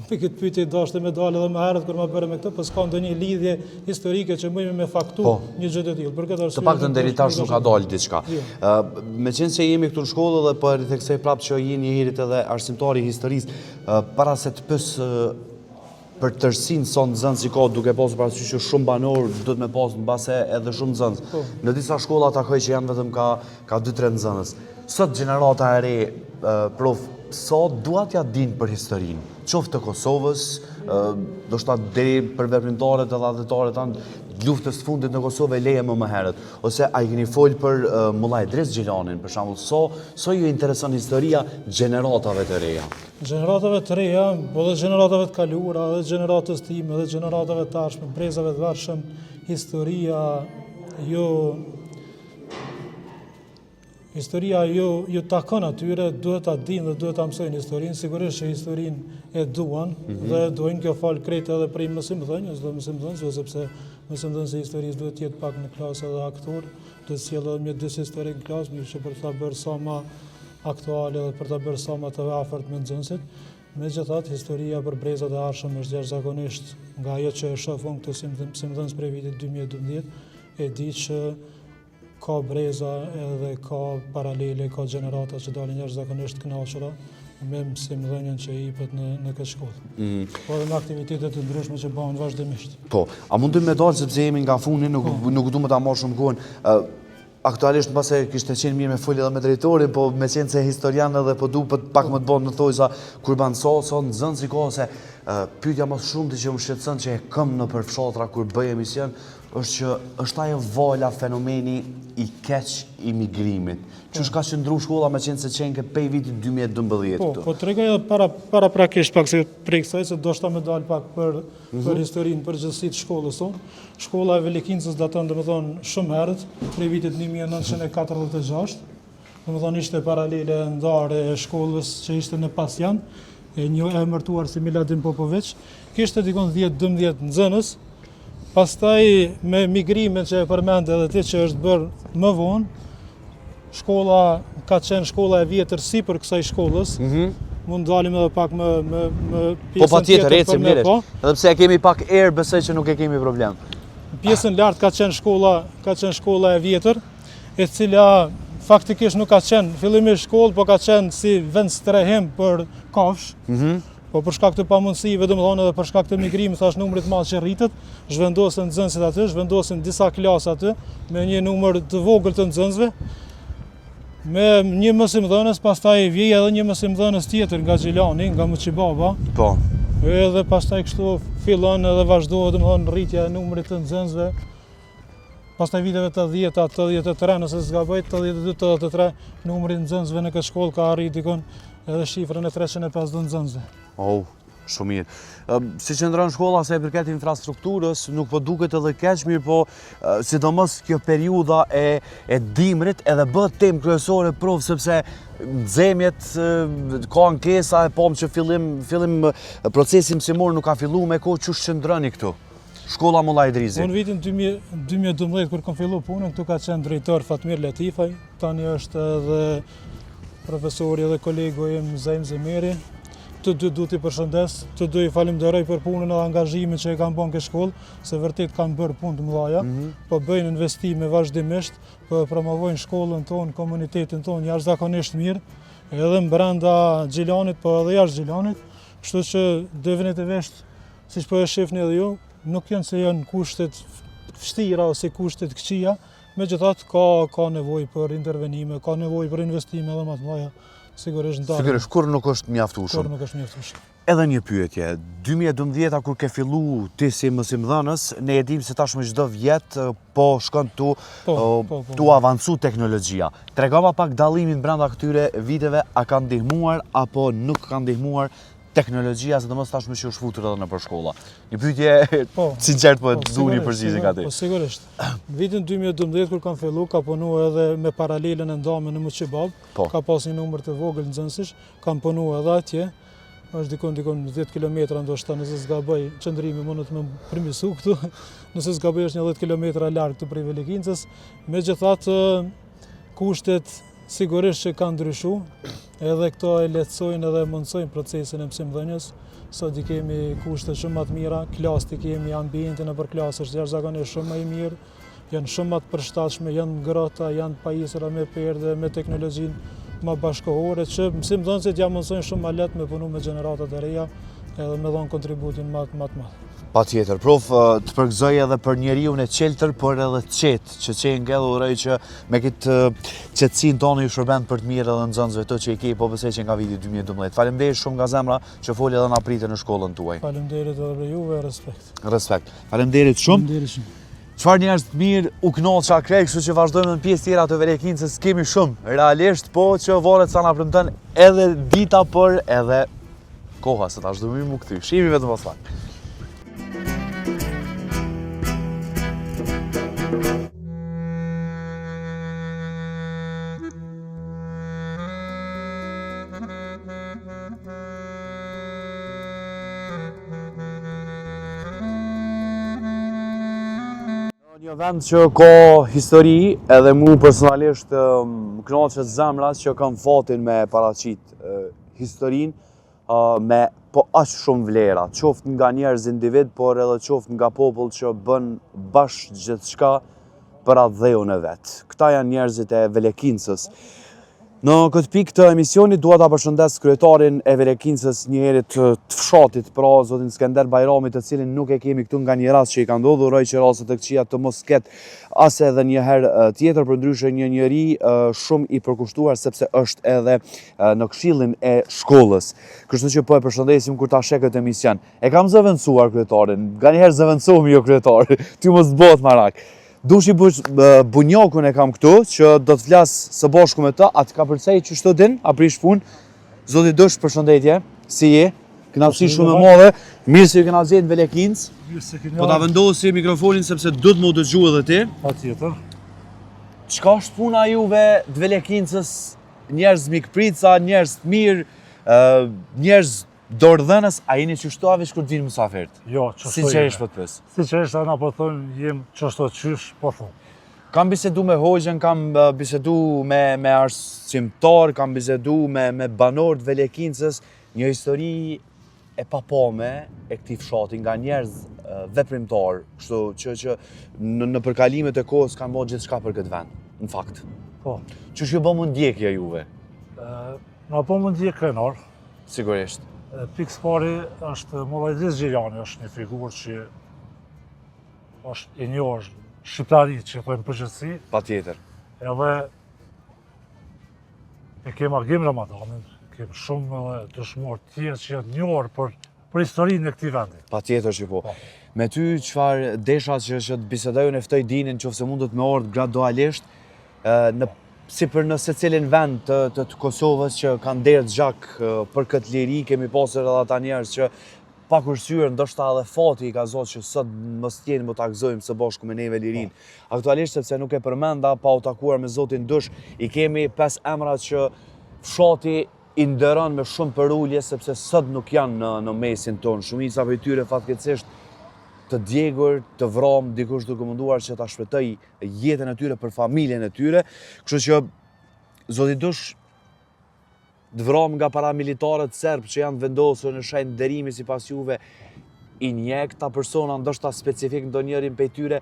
Speaker 5: me këtë pyetje dashte me dalë edhe më herët kur më bëre me këtë, po s'ka ndonjë lidhje historike që mëjmë me faktu një gjë të tillë. Për këtë arsye
Speaker 4: të paktën deri tash nuk ka dalë diçka. Meqense se jemi këtu në shkollë dhe po ritheksoj prapë që jeni një herët edhe arsimtari i historisë, para se të pyes për tërsinë son nxënës i ka duke pasur parasysh që shumë banor duhet me pas mbase edhe shumë nxënës. Në disa shkolla takoj që janë vetëm ka 2-3 nxënës. Sot gjenerata e re, prof, sot duat ja din për historinë, qoftë të Kosovës, ndoshta deri për veprimtarët edhe adhetaret tanë luftës së fundit në Kosovë leje më herët, ose a i keni folë për Mullaj Dres Gjilanin, për shembull, so ju intereson historia gjeneratave të reja?
Speaker 5: Gjeneratave të reja, edhe gjeneratave të kaluara, edhe gjeneratës time, edhe gjeneratave të ardhshme, brezave të varshëm, Historia ju takon atyre, duhet ta dinë dhe duhet ta mësojnë historinë, sigurisht që historinë e duan dhe dojnë kjo falë krejtë edhe prej mësimdhënjës dhe mësimdhënësve, sepse mësimdhënësi i historisë duhet jetë pak në klasë edhe aktor, duhet sjellë edhe mjedis historik në klasë, mirë që për ta bërë sa më aktuale dhe për ta bërë sa më të afërt me nxënësit. Megjithatë, historia për brezat e arshëm është jashtëzakonisht nga ajo që e shoh unë këtu si mësimdhënës prej vitit 2012, e di që ka breza edhe ka paralele, ka gjenerata që dalin jashtëzakonisht të kënaqura me mësimdhënien që i jepet në këtë shkollë. Po edhe me aktivitetet të ndryshme që bëhen vazhdimisht.
Speaker 4: Po, a mundem me dalë sepse jemi nga funi, nuk du më ta marr shumë kohën. Aktualisht mbase kishte qenë mirë me folë edhe me drejtorin, po me qenë se historian edhe po du pak më të bënë në thojza Kurban so nxënës i ka se pyetja më shumë që më shqetëson që e këm në për fshatra kur bëj emision, është që është ajo vola fenomeni i keq i migrimit. Që ka qëndru shkolla me qenë se qenë ke pej vitit 2012 këtu.
Speaker 5: Po tregoj edhe para prakisht pak se prej kësaj se do shta me dalë pak për historinë, për gjithësi të shkollës tonë. Shkolla e Velekincës daton domethënë shumë herët, prej vitit 1946. Domethënë ishte paralele ndarë e shkollës që ishte në Pasjan, e një emërtuar si Miladin Popović, kishte dikon 10-12 nxënës. Pastaj me migrimin që e përmend edhe ti që është bërë më vonë, shkolla ka qenë shkolla e vjetër sipër kësaj shkollës. Mund dalim edhe pak më pjesën
Speaker 2: Po patjetër,
Speaker 5: tjetër
Speaker 2: ecim mirë. Edhe pse e kemi pak erë, besoj që nuk e kemi problem.
Speaker 5: Pjesën lart ka qenë shkolla e vjetër, e cila faktikisht nuk ka qenë fillimisht shkollë, po ka qenë si vend strehim për kafsh. Po për shkak të pamundësive, domethënë edhe për shkak të migrimit, thash numrit madh që rritet, zhvendosen nxënësit aty, zhvendosen disa klasë aty me një numër të vogël të nxënësve. Me një mësimdhënës, pastaj vjej edhe një mësimdhënës tjetër nga Xhilani, nga Muçibaba.
Speaker 2: Po.
Speaker 5: Edhe pastaj kështu fillon edhe vazhdohet domethënë rritja e numrit të nxënësve. Pastaj viteve të 10-ta, 83, nëse s'gaboj, 82-83, numri i nxënësve në këtë shkollë ka arritur dikon edhe shifrën e 350 nxënësve.
Speaker 2: Oh, shumë mirë. Si qëndron shkolla sa i përket infrastrukturës, nuk po duket edhe keq mirë, po sidomos kjo periudha e dimrit edhe bëhet temë kryesore provë sepse nxemjet ka ankesa e pam që fillim procesi mësimor nuk ka filluar me kohë çu qëndroni këtu. Shkolla Molla Idrizi.
Speaker 5: Në vitin 2012 kur kam filluar punën, këtu ka qenë drejtor Fatmir Latifaj, tani është edhe profesori dhe kolegu im Zaim Zemiri. Të dy du t'i përshëndes, të dy i falenderoj për punën edhe angazhimin që e kanë bën këtë shkollë, se vërtet kanë bërë punë të mëdha, po bëjnë investime vazhdimisht, po promovojnë shkollën tonë, komunitetin tonë jashtëzakonisht mirë, edhe brenda Xhilanit, po edhe jashtë Xhilanit, kështu që definitivisht, siç po e shihni edhe ju, nuk janë se janë kushtet vështira ose kushtet këqija, megjithatë ka nevojë për intervenime, ka nevojë për investime edhe më të mëdha. Sigurisht,
Speaker 2: kur nuk është mjaftueshëm. Edhe një pyetje, 2012 kur ke fillu ti si mësimdhënës, ne e dim se tashmë çdo vjet po shkon tu avancu teknologjia. Tregova pak dallimin brenda këtyre viteve, a ka ndihmuar apo nuk ka ndihmuar teknologjia, sidomos tashmë që është futur edhe nëpër shkolla. Një pyetje sinqert po e duni përgjigje nga ti.
Speaker 5: Po sigurisht. Vitin 2012 kur kam filluar, ka punuar edhe me paralelën e ndame në Muçibab, ka pas një numër të vogël nxënësish, kam punuar edhe atje. Është dikon 10 kilometra ndoshta nëse s'gaboj, qëndrimi mund të më përmirësu këtu. Nëse s'gaboj është një 10 kilometra larg të prej Velekincës. Megjithatë kushtet sigurisht që kanë ndryshuar, edhe këto e lehtësojnë edhe mundsojnë procesin e mësimdhënies. Sot i kemi kushte shumë më të mira, klasë i kemi, ambientin nëpër klasë është jashtëzakonisht shumë më i mirë, janë shumë më të përshtatshme, janë ngrohta, janë pajisura me perde, me teknologjinë më bashkëkohore, që mësimdhënësit ja mundsojnë shumë më lehtë me punu me gjeneratat e reja edhe me dhënë kontributin më të madh.
Speaker 2: Patjetër, prof, të përgëzoj edhe për njeriu e qeltër, por edhe të qetë, që qenë nga uroj që me këtë qetësinë tonë ju shërben për të mirë edhe nxënësve të që i ke, po besoj që nga viti 2012. Faleminderit shumë nga zemra që foli edhe na pritën në shkollën tuaj.
Speaker 5: Faleminderit edhe për juve, respekt.
Speaker 2: Respekt. Faleminderit shumë. Çfarë njerëz të mirë u knoqa krejt, kështu që vazhdojmë në pjesë tjera të Velekincës, kemi shumë realisht, po që varet sa na premton edhe dita, por edhe koha se tash do më kthy. Shihemi vetëm pas pak. Një vend që ka histori, edhe mu personalisht më kënaqet zemra që kam fatin me paraqit historinë me po aq shumë vlera, qoftë nga njerëz individ, por edhe qoftë nga popull që bën bashkë gjithçka për atë dheun e vet. Këta janë njerëzit e Velekincës. Në këtë pikë të emisionit dua ta përshëndes kryetarin e Velekincës, një herë të fshatit, pra zotin Skender Bajrami, të cilin nuk e kemi këtu nga një rast që i ka ndodhur, uroj që rastet e këqija të mos ketë as edhe një herë tjetër, përndryshe një njeri shumë i përkushtuar sepse është edhe në këshillin e shkollës. Kështu që po e përshëndesim kur ta sheh këtë emision. E kam zëvendësuar kryetarin, nganjëherë zëvendësohemi jo kryetari, ty mos bëhet marak. Dushi Bunjakun e kam këtu, që do të flasë së bashku me ta, atë ka përcej që shto din, a prish pun. Zoti Dush, përshëndetje, si je? Kënaqësi shumë e madhe, mirë se ju kena zgjedhur në Velekincë. Po ta vendosi mikrofonin sepse do të më dëgjoj edhe ti.
Speaker 6: Patjetër.
Speaker 2: Çka është puna juve të Velekincës, njerëz mikprica, njerëz të mirë, njerëz dorëdhënës, a jeni qështu avish kur të vinë mysafirët?
Speaker 6: Jo, qështu
Speaker 2: Sinqerisht po të pyes.
Speaker 6: Sinqerisht ana po thonë, jem qështu qysh, po thonë.
Speaker 2: Kam bisedu me hoxhën, kam bisedu me arsimtar, kam bisedu me banor të Velekincës, një histori e papame e këtij fshati nga njerëz veprimtar, kështu që në përkalimet e kohës kanë bërë gjithçka për këtë vend, në fakt.
Speaker 6: Po.
Speaker 2: Çu ju bë mund ndjekja juve?
Speaker 6: Na po mund ndjek krenar.
Speaker 2: Sigurisht.
Speaker 6: Pikës pari është Mullajlis Gjilani, është një figurë që është i njohur shqiptari që thojnë përgjithësi.
Speaker 2: Patjetër.
Speaker 6: Edhe e kem Agim Ramadanin, kem shumë edhe dëshmor tjerë që janë njohur për historinë e këtij vendi.
Speaker 2: Patjetër që po. Me ty çfarë desha që të bisedojnë e ftoj dinin nëse mundet me ordë gradualisht si për në secilin vend të Kosovës që kanë derë gjak për këtë liri, kemi pasur edhe ata njerëz që pa kursyer, ndoshta edhe fati i ka zotë që sot mos t'jeni më takzojmë së bashku me neve lirin. Aktualisht sepse nuk e përmenda pa u takuar me zotin Dush, i kemi 5 emra që fshati i nderon me shumë përulje sepse sot nuk janë në mesin tonë. Shumica prej tyre fatkeqësisht të djegur, të vram, dikush duke munduar që ta shpëtoj jetën e tyre për familjen e tyre. Kështu që zoti Dush të vram nga paramilitarët serb që janë vendosur në shenjë nderimi sipas juve, i njeh këta persona ndoshta specifik ndonjërin prej tyre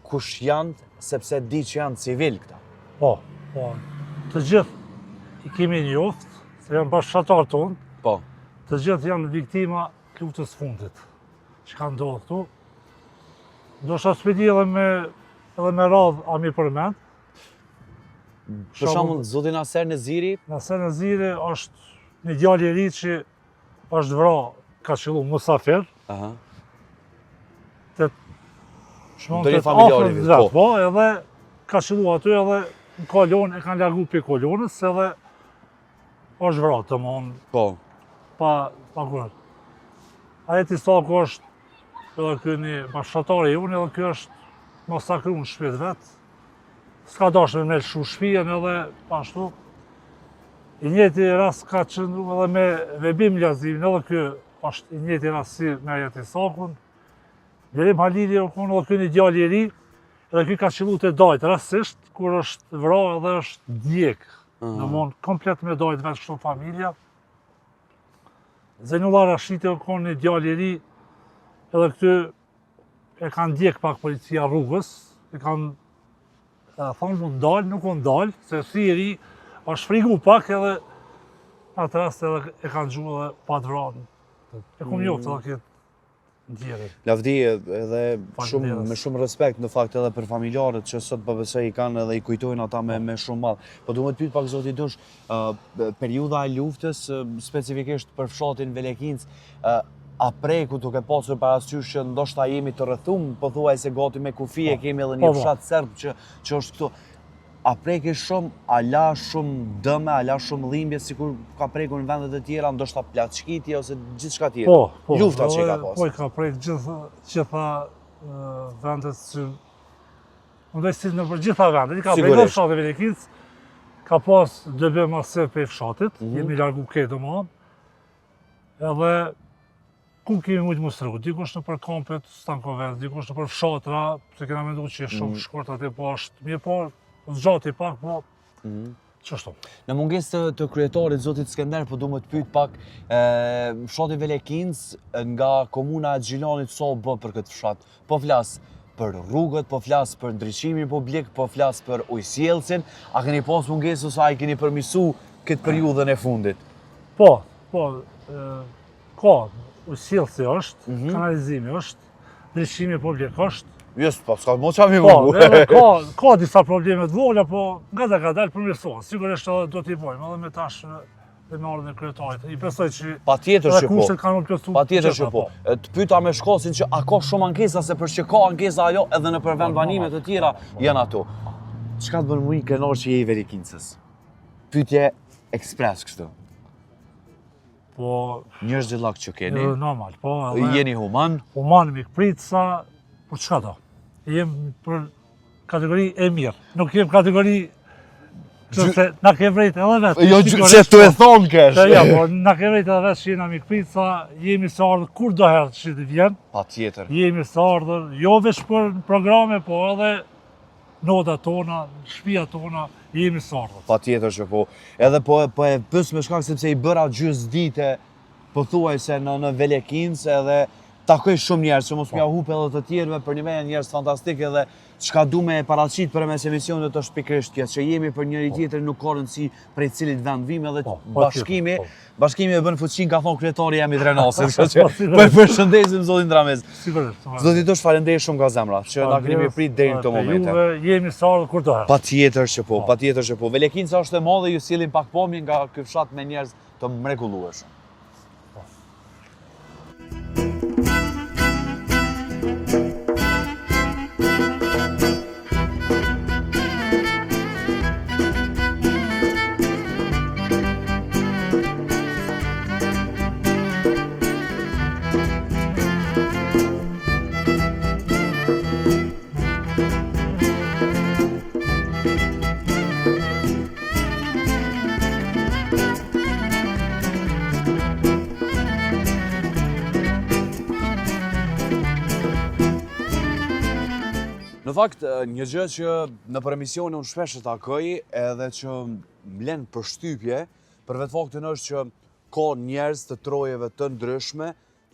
Speaker 2: kush janë, sepse di që janë civil këta.
Speaker 6: Po. Të gjithë i kemi njoft, se janë bashkëtarë tonë.
Speaker 2: Po.
Speaker 6: Të gjithë janë viktima luftës fundit që ka ndodhur këtu. Do shta s'pedi edhe me radhë a mi përmend.
Speaker 2: Për shembull, zoti Naser Neziri.
Speaker 6: Naser Neziri është një djalë i ri që është vrarë, ka qëllu musafir.
Speaker 2: Aha.
Speaker 6: Shmontet afër vetë, po, edhe ka qëllu aty edhe në kolon, e kanë largu për kolonës, edhe është vrarë të mon.
Speaker 2: Po.
Speaker 6: Pa kërë. Ajeti Staku është edhe kjo një bashkëtarë e unë, edhe kjo është masakru në shpit vetë. S'ka dashme me lëshu shpijen edhe pashtu. I njëti rast ka qëndu edhe me Vebim Ljazimin, edhe kjo është i njëti rast si me Ajeti Stakun. Berim Halili o konë edhe kjo një djalë i ri, edhe kjo ka qëllu të dajtë rastisht, kur është vrarë edhe është djekë. Në mund komplet me dajtë vetë kështu familja. Zenullar Rashiti o konë një djalë i ri, edhe këtu e kanë djekë pak policia rrugës, e kanë thonë mund ndalë, nuk mund ndalë, se si i ri është frigu pak edhe atë rast edhe e kanë gjuhë edhe pa të vranë. E kom njoftë edhe këtë ndjeri.
Speaker 2: Lavdi edhe me shumë respekt në fakt edhe për familjarët që sot besoj i kanë edhe i kujtojnë ata me shumë madh. Po duhet të pyet pak zoti Dush, periudha e luftës specifikisht për fshatin Velekincë, a preku duke pasur parasysh që ndoshta jemi të rrethum, pothuajse gati me kufi, e kemi edhe një fshat serb që është këtu. A preki shumë, a la shumë dëme, a la shumë dhimbje, sikur ka prekur në vendet e tjera, ndoshta plaçkitje ose gjithçka tjetër.
Speaker 6: Po.
Speaker 2: Lufta që ka pasur.
Speaker 6: Po, ka prek gjitha vendet që mundoj si në për gjitha vendet, i ka prekur fshatin Velekincë, ka pas dëbe masiv për fshatit, jemi largu këtë domethënë. Edhe ku kemi mujtë mustru, dikush në për kampet Stankovec, dikush në për fshatra, se kena mendu që shumë shkort aty po është mirë, po zgjati pak, po qështu.
Speaker 2: Në munges të kryetarit zotit Skender, po du më të pyet pak, fshati Velekincë nga komuna e Gjilanit sa u bë për këtë fshat? Po flas për rrugët, po flas për ndryshimin publik, po flas për ujësjellsin, a keni pas mungesë ose a i keni përmirësu këtë periudhën e fundit?
Speaker 6: Po, ka, ujësjellsi është, kanalizimi është, ndryshimi publik është.
Speaker 2: Jes, po, s'ka mo qa mi
Speaker 6: Po,
Speaker 2: mungu.
Speaker 6: edhe ka disa probleme të vogla, po nga dalë përmirësohen. Sigurisht edhe do t'i bojmë, edhe me tash dhe me ardhën e kryetarit. I besoj që
Speaker 2: Patjetër që
Speaker 6: edhe
Speaker 2: po.
Speaker 6: kushtet kanë plotësu.
Speaker 2: Patjetër që po. Të pyeta me shkosin që a ka shumë ankesa, se për që ka ankesa ajo edhe në për vend banime të tjera janë ato. Çka të bën mu i krenar që je i Verikincës? Pyetje ekspres kështu.
Speaker 6: Po,
Speaker 2: Njerëz gjellak që keni,
Speaker 6: normal, po. edhe
Speaker 2: jeni human,
Speaker 6: Human mikpritësa, po çka do? Jem për kategori e mirë. Nuk jem kategori se na ke vrejt edhe vetë.
Speaker 2: jo
Speaker 6: sigurisht,
Speaker 2: që tu e thonë kesh.
Speaker 6: Ja, po na ke vrejt edhe vetë që jena mikpritësa, jemi së ardhur kur do herë që të vjen.
Speaker 2: Patjetër.
Speaker 6: Jemi së ardhur, jo veç për programe, po edhe notat tona, shtëpia tona, jemi së ardhur.
Speaker 2: Patjetër që po. Edhe po e pys me shkak sepse i bëra gjys dite, po thuaj se në Velekinc edhe takoj shumë njerëz, që mos m'ja hupe edhe të tjerëve, për një me njerëz fantastik edhe çka du me paraqit për mes emisionit është pikërisht kjo, që jemi për njëri tjetrin nuk ka rëndësi prej cilit vend vim edhe bashkimi e bën fuqin, ka thonë kryetari jam i Drenasit, kështu që po e përshëndesim zotin Dramez.
Speaker 6: Sigurisht.
Speaker 2: Zoti Tush, faleminderit shumë nga zemra që na keni prit deri në këto momente.
Speaker 6: Juve jemi së ardhur kur do herë.
Speaker 2: Patjetër që po, patjetër që po. Velekinca është e madhe, ju sillin pak pamje nga ky fshat me njerëz të mrekullueshëm. Në fakt, një gjë që në për emisione unë shpesh e takoj edhe që m'len përshtypje, për vetë faktin është që ka njerëz të trojeve të ndryshme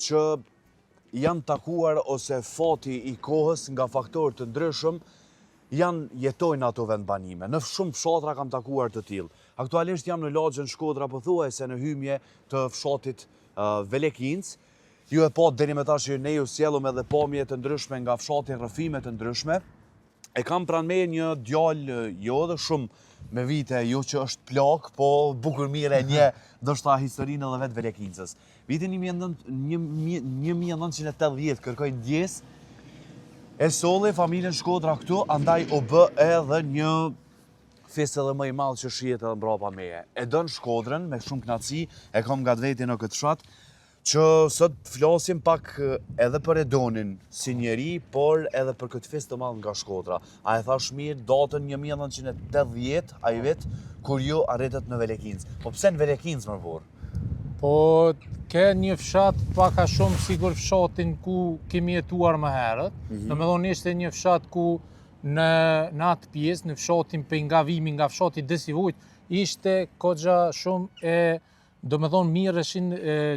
Speaker 2: që janë takuar ose fati i kohës nga faktorë të ndryshëm jetojnë ato vendbanime. Në shumë fshatra kam takuar të tillë. Aktualisht jam në lagjën Shkodra, pothuajse në hymje të fshatit Velekinc. Ju e pa deri me tash që ne ju sjellëm edhe pamje të ndryshme nga fshati, rrëfime të ndryshme. E kam pranë me një djalë jo edhe shumë me vite, jo që është plak, po bukur mirë e një ndoshta historinë edhe vetë Velekincës. Vitin 1980 kërkoj ndjes, e solli familjen Shkodra këtu, andaj u bë edhe një fest edhe më i madh që shihet edhe mbrapa meje. E don Shkodrën me shumë kënaqësi, e kam gatveti në këtë fshat, që sot flasim pak edhe për Edonin si njeri, por edhe për këtë fest të madh nga Shkodra. A e thash mirë datën 1980, ai vet kur ju arritët në Velekinc. Po pse në Velekinc më burr?
Speaker 7: Po ke një fshat paka shumë sigur fshatin ku kemi jetuar më herët. Domethënë ishte një fshat ku në atë pjesë, në fshatin për nga vimi nga fshati Desivujt, ishte kogja shumë e domethënë mirëshin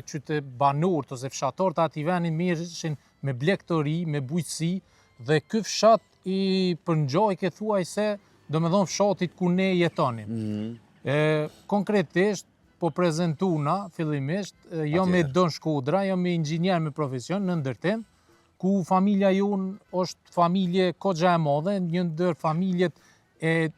Speaker 7: qytet banorët ose fshatorët aty venin mirëshin me blegtori, me bujqësi dhe ky fshat i përngjoj ke thuajse domethënë fshatit ku ne jetonim. Konkretisht po prezentuna fillimisht jo me Don Shkodra, jo me inxhinier me profesion në ndërtim, ku familja jonë është familje kogja e madhe, një ndër familja e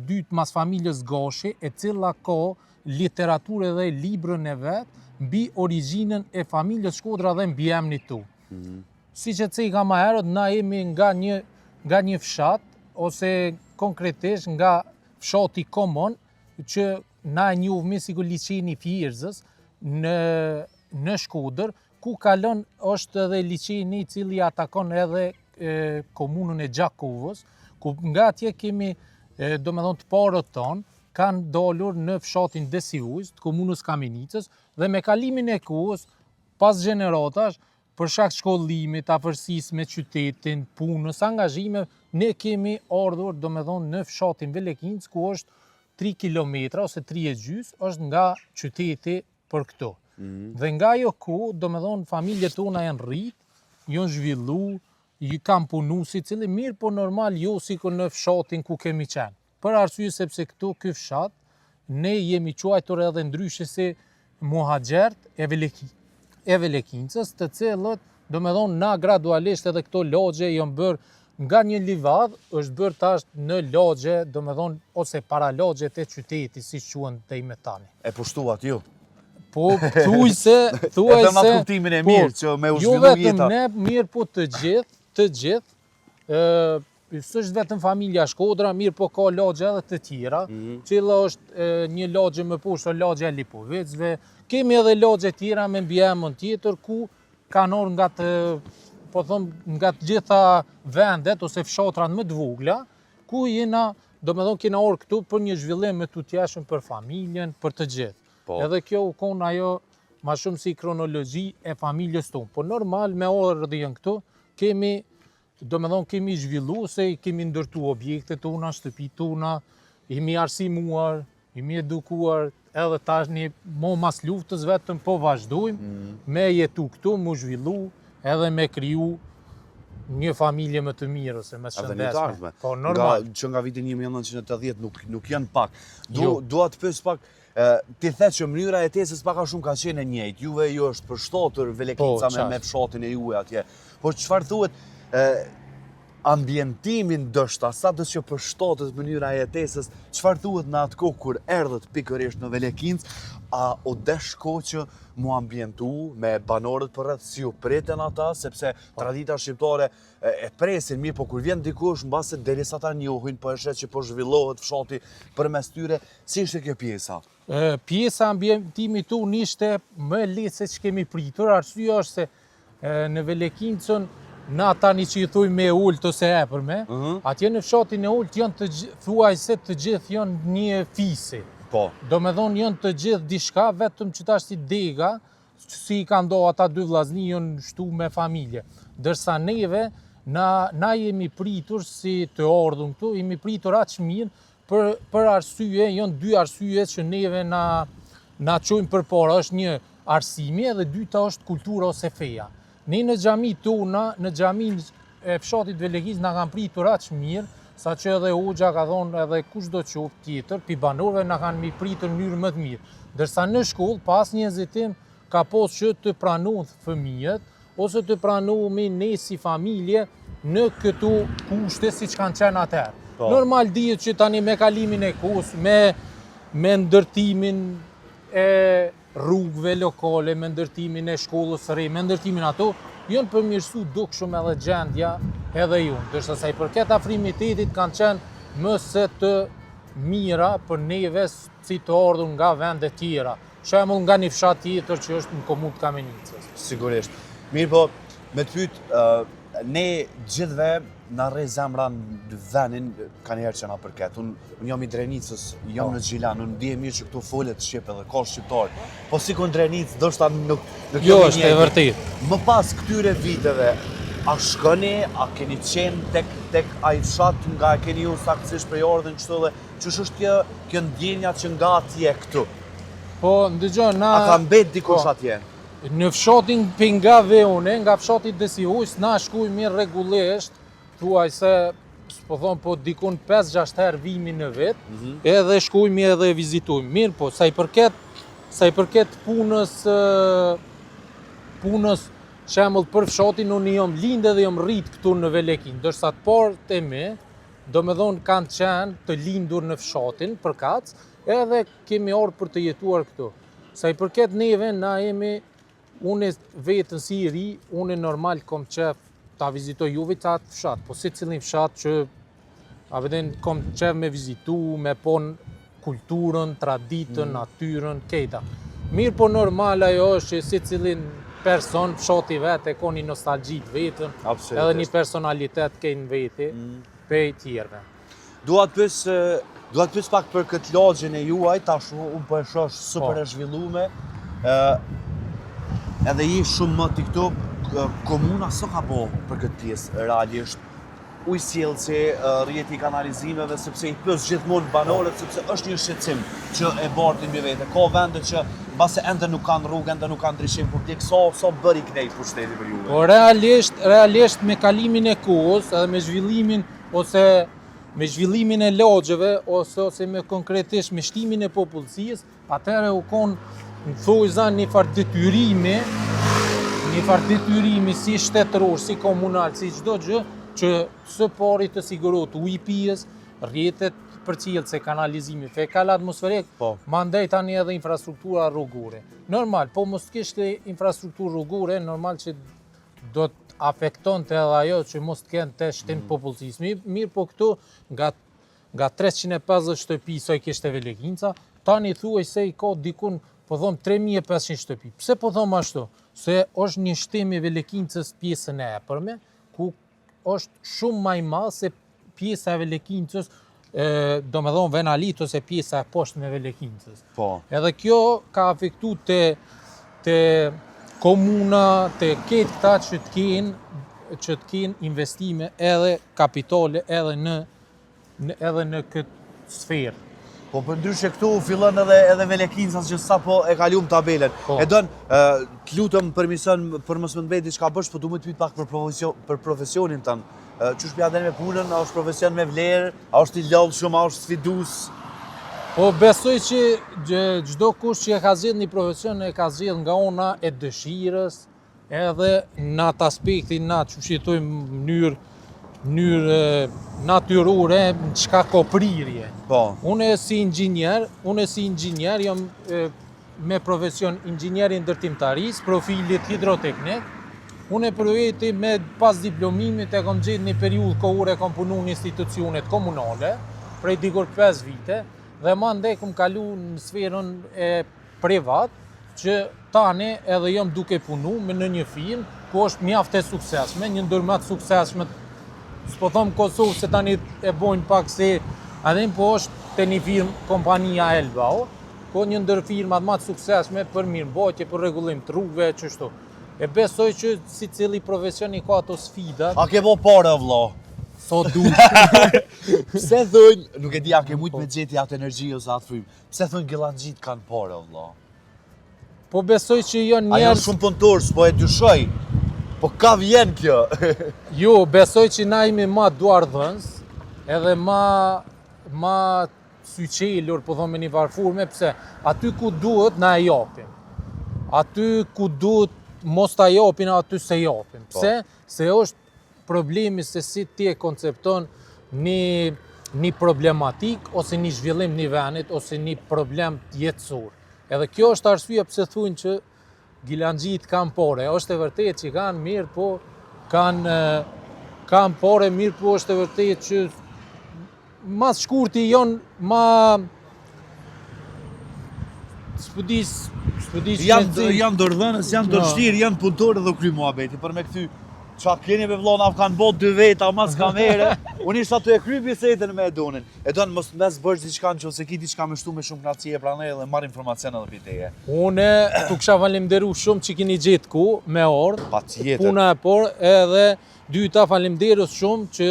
Speaker 7: dytë mas familjes Gashi, e cila ka literaturë dhe librën e vetë mbi origjinën e familjes Shkodra dhe mbi emrin tu. Si që cika më herët, na jemi nga një fshat, ose konkretisht nga fshati Komon, që na e njohmi sikur liçeni Fierzës në Shkodër, ku kalon është edhe liçeni i cili atakon edhe komunën e Gjakovës, ku nga atje kemi domethënë të parët tonë kanë dalur në fshatin Desivujt, të komunës Kamenicës, dhe me kalimin e kohës, pas gjeneratash, për shkak shkollimit, afërsisë me qytetin, punës, angazhime, ne kemi ardhur domethënë në fshatin Velekinc, ku është 3 kilometra ose 3,5 është nga qyteti për këto. Dhe nga ajo kohë, domethënë familjet tona janë rrit, janë zhvillu, i kam punu si cili mirë, po normal jo si në fshatin ku kemi qenë. Për arsye sepse këtu ky fshat, ne jemi quajtur edhe ndryshe si muhaxhert e Velekincës, të cilët, do me thonë, na gradualisht edhe këto lagje janë bërë nga një livadh, është bërë tash në lagje, do me thonë, ose para lagjet e qyteti, si quhen deri me tani.
Speaker 4: E pushtuat ju?
Speaker 7: Po, thuaj se...
Speaker 4: E them atë kuptimin e mirë, që me u zhvillu jeta.
Speaker 7: Jo vetëm ne, mirë po të gjithë, s'është vetëm familja Shkodra, mirë po ka lagje edhe të tjera, cila është një lagje më poshtë, lagja e Lipovicëve, kemi edhe lagje tjera me mbiemën tjetër, ku kanë orë nga të gjitha vendet ose fshatrat më të vogla, ku jena, do me thonë, kena orë këtu për një zhvillim më të tjeshëm për familjen, për të gjithë. Edhe kjo u konë ajo ma shumë si kronologji e familjes tonë. Po normal, me orë dhe jënë këtu, kemi, do me thonë, kemi zhvillu, se kemi ndërtu objekte tona, shtëpi tona, jemi arsimuar, jemi edukuar, edhe tash një mas luftës vetëm po vazhdojmë, me jetu këtu, mu zhvillu, edhe me kriju një familje më të mirë, ose me shëndesme. Po normal.
Speaker 4: Që nga vitin 1980 nuk janë pak. Dua të pyes pak, ti the që mënyra e jetesës pak a shumë ka qenë e njëjtë. Juve ju është përshtatur Velekinca me fshatin e juaj atje. Po çfarë thuhet ambientimin ndoshta, sa do që përshtatet mënyra e jetesës, çfarë thuhet në atë kohë kur erdhët pikërisht në Velekincë, a u desh kohë që mu ambientu me banorët për rreth, si u priten ata, sepse tradita shqiptare e presin mirë, po kur vjen dikush mbase derisa ta njohin, po e shet që po zhvillohet fshati përmes tyre, si ishte kjo pjesa?
Speaker 7: Pjesa ambientimit tu ishte më lehtë se që kemi pritur, arsyeja është se në Velekincën na tani që i thuj me ult ose epërme, atje në fshatin e ult janë thuaj se të gjithë janë një fisi. Do me thonë janë të gjithë dishka, vetëm që tash si dega, si i ka ndo ata dy vllazni janë shtu me familje. Dërsa neve, na jemi pritur si të ardhëm këtu, jemi pritur aq mirë për arsye, janë dy arsye që neve na qojmë përpara, është një arsimi edhe dyta është kultura ose feja. Ne në xhami tona, në xhamin e fshatit Velekincë na kanë pritur aq mirë, sa që edhe Hoxha ka thonë edhe kushdo qoftë tjetër, pi banorëve na kanë mi pritur në mënyrë më të mirë. Dërsa në shkollë, pas një nxitim, ka pos që të pranohen fëmijët, ose të pranohemi ne si familje në këtu kushte si që kanë qenë atëherë. Normal dihet që tani me kalimin e kohës, me ndërtimin e rrugëve lokale, me ndërtimin e shkollës së re, me ndërtimin ato, janë përmirësu dukshëm edhe gjendja edhe ju. Dërsa sa i përket afrimitetit kanë qenë më se të mira për neve si të ardhur nga vende tjera. Shembull nga një fshat tjetër që është në komunë Kamenicës.
Speaker 4: Sigurisht. Mirë po, me të pyet, ne gjithve na rre zemra në vendin ka njerë që na përket. Unë jam i Drenicës, jam në Xhilan, unë ndihem mirë që këtu folet shqip edhe ka shqiptar. Po si ku në Drenicë, ndoshta nuk
Speaker 7: jo, është e vërtet.
Speaker 4: Më pas këtyre viteve, a shkoni, a keni qenë tek ai fshat nga e keni unë saktësisht prej ardhen kështu dhe ç'është është kjo ndjenja që nga atje këtu?
Speaker 7: Po, ndëgjoj,
Speaker 4: A ka mbet dikush atje?
Speaker 7: Në fshatin nga Veone, nga fshati Desihujs, na shkojmë rregullisht, thuaj se, po thonë, po dikun 5-6 herë vimi në vetë, edhe shkojmë edhe vizitojmë. Mirë, po, sa i përket punës, shembull për fshatin, unë jam lindë dhe jam rrit këtu në Velekincë, ndërsa të parët e mi, do me thonë kanë qenë të lindur në fshatin për kac, edhe kemi orë për të jetuar këtu. Sa i përket neve, na jemi, unë vetën si i ri, unë normal kom qef ta vizitoj juve të atë fshat, po si cilin fshat që kom qef me vizitu, me pon kulturën, traditën, natyrën, kejta. Mirë po normal ajo është që si cilin person, fshati vetë e ko një nostalgjit vetën, edhe një personalitet kejnë veti, pej tjerve.
Speaker 4: Dua të pyes pak për këtë lagjen e juaj, tash unë po e shoh super e zhvillume. Edhe i shumë më ti këtu, komuna së ka bo për këtë pjesë realisht ujësjellësi, rrjeti i kanalizimeve, sepse i pyes gjithmonë banorët, sepse është një shqetësim që e bartin mbi vete. Ka vende që
Speaker 2: base ende nuk kanë rrugë, ende nuk kanë ndryshim publik, so bëri knejt pushteti për juve?
Speaker 7: Po realisht me kalimin e kohës edhe me zhvillimin e lagjeve ose me konkretisht me shtimin e popullsisë, atëherë u konë në thojza një farë detyrimi si shtetëror, si komunal, si çdo gjë, që së pari të sigurohet ujëpijës, rrjetet përcjellës se kanalizimi fekal atmosferik, mandej tani edhe infrastruktura rrugore. Normal, po mos kishte infrastrukturë rrugore, normal që do të afektonte edhe ajo që mos të kenë të shtim popullsisë. Mirë po këtu, nga 350 shtëpi sa i kishte Velekinca, tani thuaj se i ka dikun, po thom 3500 shtëpi. Pse po thom ashtu? Se është një shtim i Velekincës pjesën e epërme, ku është shumë më i madh se pjesa e Velekincës, do me thonë Venalit ose pjesa e poshtë me Velekincës. Edhe kjo ka afektu të komuna, të ketë këta që të kenë investime edhe kapitale edhe në këtë sferë.
Speaker 2: Po për ndryshe këtu fillon edhe Velekincas që sa po e kalum tabelen. E don, të lutëm permision për mos më mbeti çka bësh, po du më të pyet pak për profesionin tënd. Çu shpja me punën, a është profesion me vlerë, a është i lodhshëm, a është sfidus?
Speaker 7: Po besoj që çdo kush që e ka zgjedhur një profesion e ka zgjedhur nga ona e dëshirës, edhe në atë aspektin që shitojmë mënyrë natyrore, në çka ka prirje. Unë si inxhinier jam me profesion inxhinieri ndërtimtarisë, profilit hidroteknik. Unë për veti me pas diplomimit e kam gjetë një periudhë kohore kam punu në institucionet komunale, prej dikur 5 vite, dhe mandej kam kalu në sferën e privat, që tani edhe jam duke punu me në një firmë, ku është mjaft e suksesshme, një ndër më të suksesshme, s'po thom Kosovë se tani e bojnë pak se adhem, po është te një firmë kompania Elbao, ku një ndër firmat më të suksesshme për mirëmbajtje, për rregullim të rrugëve, çështu. E besoj që si cili profesioni ka ato sfidat.
Speaker 2: A ke bo pare, vlla?
Speaker 7: So duhet.
Speaker 2: Pse thënë, nuk e di, a ke mujt me gjeti atë energji ose atë frymë, pse thënë Gjellanxhit kanë pare, vlla?
Speaker 7: Po besoj që janë
Speaker 2: njerëz... A janë shumë punëtorë, s'po e dyshoj, po ka vjen kjo.
Speaker 7: Jo, besoj që na jemi ma duardhënës, edhe ma syqelur, po thonë me një varfurme, pse aty ku duhet na e japim. Aty ku duhet mos ta japin, aty se japin. Pse? Se është problemi se si ti e koncepton një problematik, ose një zhvillim një venit, ose një problem jetësor. Edhe kjo është arsyeja pse thuajnë që Gjellanxhit kanë pore. Është e vërtetë që kanë mirë, po kanë pore mirë, po është e vërtetë që mas shkurti janë ma...
Speaker 2: Janë dërdhënës, janë dërshtirë, janë punëtorë dhe kry muhabeti, për me këty qa keni me vlona, kanë bot 2 veta, mas kamere, unë ishtë aty e kry bisetën me Edonin. Edon, mos të mes bërsh diçka në që ose ki diçka me shtu me shumë knatësie pra ne dhe marrë informacion edhe piteje.
Speaker 7: Une tu kësha falemderu shumë që keni gjetë ku me ordë, puna e por, edhe dyta falemderus shumë që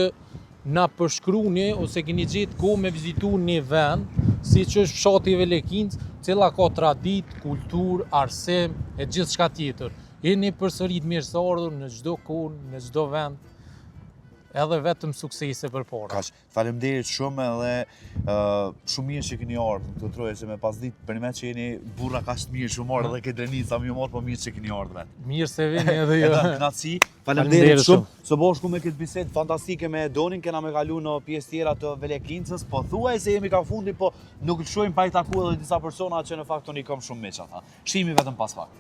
Speaker 7: na përshkruni ose keni gjetë ku me vizitu një vend, si që është fshati i Velekincë, cila ka tradit, kultur, arsim e gjithë shka tjetër. Jeni përsërit mirë se ardhur në çdo kohë, në çdo vend, edhe vetëm suksese përpara.
Speaker 2: Kaç, faleminderit shumë edhe shumë mirë që keni ardhur këtu troje se me pas ditë për që jeni burra kaq të mirë shumë ardhur edhe ke drenica më mirë, po mirë që keni ardhur.
Speaker 7: Mirë se vini edhe ju.
Speaker 2: Kënaqësi. Faleminderit shumë. Së bashku me këtë bisedë fantastike me Edonin, kena me kalu në pjesë tjera të Velekincës, po thuaj se jemi ka fundi, po nuk lëshojmë pa i taku edhe disa persona që në fakt unë i kam shumë miq ata. Shihemi vetëm pas pak.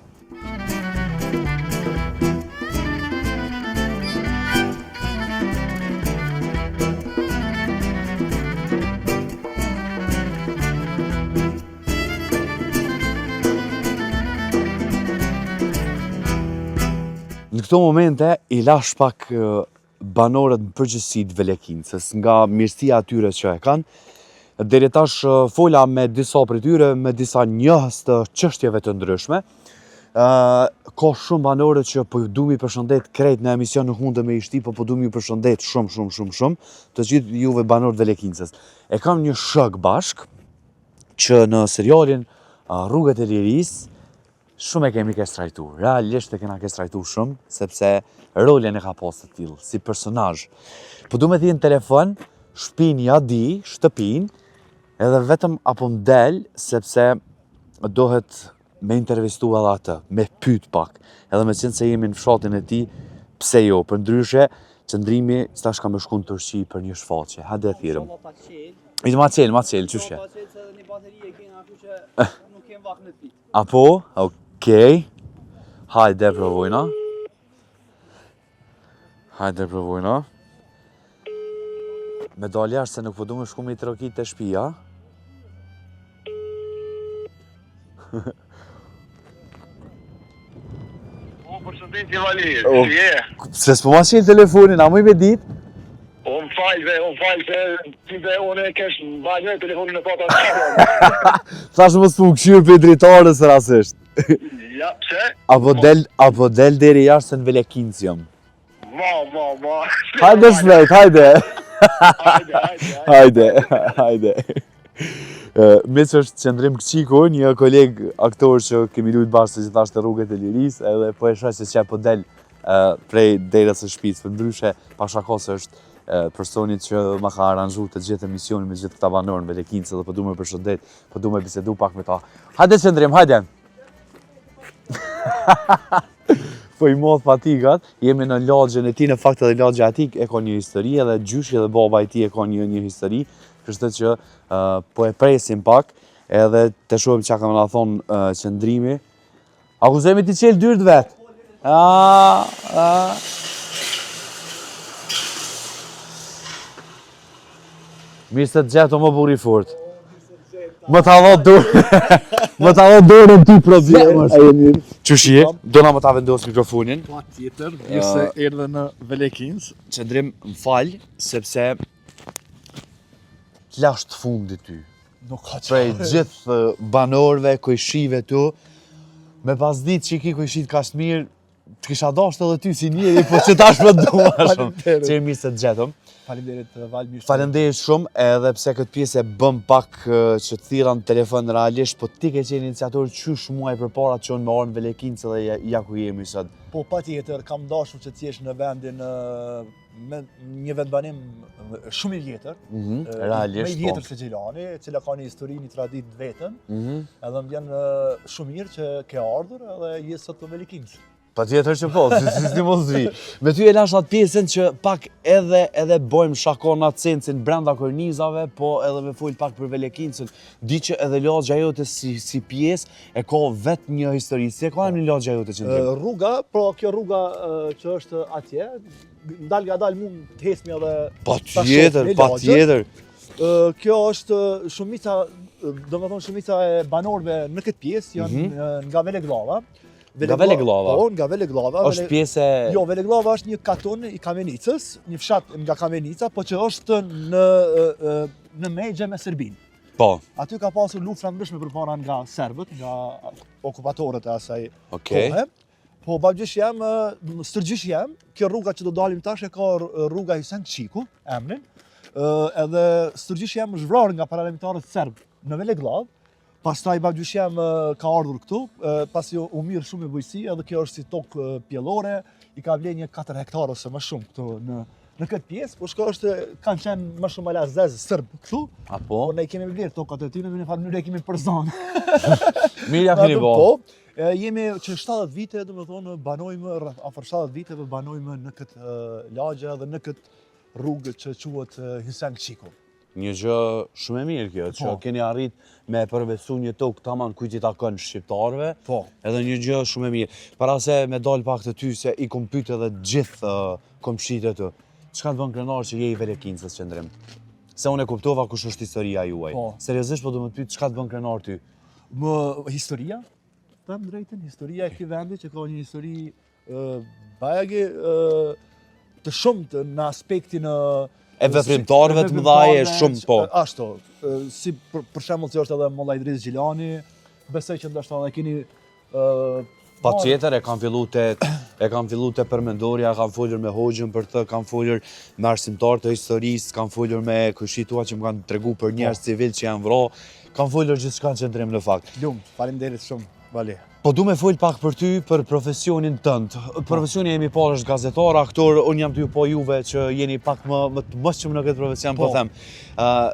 Speaker 2: Në këto momente i lash pak banorët në përgjithësi të Velekincës nga mirësia atyre që e kanë. Deri tash fola me disa prej tyre, me disa njohës të çështjeve të ndryshme. Ka shumë banorët që po du mi përshëndet krejt në emision në hundë me ishti, po du mi përshëndet shumë të gjithë juve banorët Velekincës. E kam një shok bashk që në serialin Rrugët e Lirisë shumë e kemi kestrajtu, realisht e kena kestrajtu shumë, sepse rolin e ka pas të tillë, si personazh. Po du me thënë në telefon, shpin ja di, shtëpin, edhe vetëm apo m'del, sepse dohet me intervistu edhe atë, me pyet pak, edhe me qenë se jemi në fshatin e ti, pse jo, për ndryshe, qëndrimi s'tash ka me shku në Turqi për një shfaqje, hajde e thirëm. Ishtë ma qelë, qështje? Apo? Okej. Hajde provojna. Me dalë jashtë se nuk po du me shku me i trokit të shpia.
Speaker 8: Përshëndetje Valir, si je?
Speaker 2: Se s'po ma qelë telefonin, a mu i me dit?
Speaker 8: Unë falë se ti dhe unë e kesh në bajnë telefonin e pata në qarën.
Speaker 2: Thash më s'pu këshyrë për dritarës rasisht.
Speaker 8: Ja, pse?
Speaker 2: Apo del deri jashtë se në Velekinc jam.
Speaker 8: Ma.
Speaker 2: Hajde shpejt, hajde. Hajde. Me që është Qëndrim Këqiko, një koleg aktor që kemi lujt bashkë që gjithashtë rrugët e liris, edhe po e shoh se që po del prej derës së shtëpisë, për ndryshe pashakos është personit që ma ka aranxhu të gjithë emisionin me gjithë këta banorë në Velekinc, edhe po du me përshëndet, po du me bisedu pak me ta. Hajde Qëndrim, hajde! Po i modh patikat, jemi në lagjën e ti, në fakt edhe lagja e ti e ka një histori, edhe gjyshi dhe baba i ti e ka një histori, kështu që po e presim pak, edhe të shohim çka ka më na thonë Qëndrimi. Akuzemi ti qelë dyrt vet. Mirë se të gjeto më buri fort. Më ta dho dorën ty problemës. Qëshje, do na më ta vendos mikrofonin.
Speaker 9: Pa tjetër, mirë se erdhe në Velekinc.
Speaker 2: Qëndrim, më falj, sepse t'lash të fundit ty.
Speaker 9: Nuk ka që.
Speaker 2: Prej gjithë banorëve, kojshive tu, me pas ditë që i ki kojshit ka shtë mirë, të kisha dasht edhe ty si njeri, po që tash më dua shumë. Që e mirë se të gjetëm.
Speaker 9: Faleminderit Val, mirë.
Speaker 2: Falenderit shumë, edhe pse këtë pjesë e bëm pak që të thira në telefon realisht, po ti ke qenë iniciator qysh muaj përpara që unë me orën Velekinc dhe ja ku jemi sot.
Speaker 9: Po pa tjetër, kam dashur që t'jesh në vendin me një vendbanim shumë i vjetër.
Speaker 2: Realisht,
Speaker 9: me i vjetër se Gjilani, cila ka një histori, një tradit vetën. Edhe më vjen shumë mirë që ke ardhur edhe je sot në Velekinc.
Speaker 2: Pa tjetër që po, si mos vi. Me ty e lash atë pjesën që pak edhe bojmë shakon atë sensin brenda kornizave, po edhe me full pak për Velekincën. Di që edhe lagja jote si pjesë e ka vetë një histori. Si e ka një lagja jote Qëndrim?
Speaker 9: Rruga, pra kjo rruga që është atje, ndal nga dal mund të hesmi edhe...
Speaker 2: Pa tjetër.
Speaker 9: Kjo është shumica, do më thonë shumica e banorëve në këtë pjesë, janë nga Veleglava.
Speaker 2: Nga Veleglava?
Speaker 9: Po, nga Veleglava.
Speaker 2: Është pjesë e...
Speaker 9: Jo, Veleglava është një katon i Kamenicës, një fshat nga Kamenica, po që është në megje me Serbinë.
Speaker 2: Po.
Speaker 9: Aty ka pasur luftra ndryshme përpara nga serbët, nga okupatorët e asaj kohe. Po babgjysh jam, stërgjysh jam, kjo rruga që do dalim tash e ka rruga Hysen Qiku, emrin, edhe stërgjysh jam është vrarë nga parlamentarët serbë në Veleglav. Pastaj babgjysh jam ka ardhur këtu, pasi u mirë shumë e bujësi, edhe kjo është si tokë pjellore, i ka vlen një 4 hektar ose më shumë këtu në këtë pjesë, po shko është kanë qenë më shumë ala zezë sërbë këtu,
Speaker 2: po
Speaker 9: ne kemi vlerë tokat e ty, në një farë mënyrë e kemi përzanë.
Speaker 2: Mirë ja keni bo.
Speaker 9: Jemi që 70 vite, do më thonë, banojmë, afër 70 viteve banojmë në këtë lagje dhe në këtë rrugë që quhet Hysen Qiku.
Speaker 2: Një gjë shumë e mirë kjo, që keni arrit me përvecu një tokë taman kujt i takon shqiptarëve, edhe një gjë shumë e mirë. Para se me dal pak të ty se i kom pyet edhe gjithë komshit e të, çka të bën krenar që je i Velekincës Qëndrim? Se unë e kuptova kush është historia juaj. Seriozisht po do më të pyet çka të bën krenar ty?
Speaker 9: Historia? Them drejtën, historia e këtij vendi që ka një histori bajage të shumtë në aspektin
Speaker 2: e veprimtarëve të mëdhaje shumë po.
Speaker 9: Ashtu, si për shembull që është edhe Molla Idris Gjilani, besoj që ndoshta edhe keni
Speaker 2: patjetër e kam fillu te përmendorja, kam folur me hoxhën për të, kam folur me arsimtar të historisë, kam folur me kushituar që më kanë treguar për njerëz civil që janë vrarë, kam folur gjithçka Qëndrim në fakt.
Speaker 9: Lumt, faleminderit shumë. Bali.
Speaker 2: Po du me folë pak për ty, për profesionin tënd. Profesioni jemi parë është gazetar, aktor, unë jam ty po juve që jeni pak më të mëshqëm në këtë profesion, po them.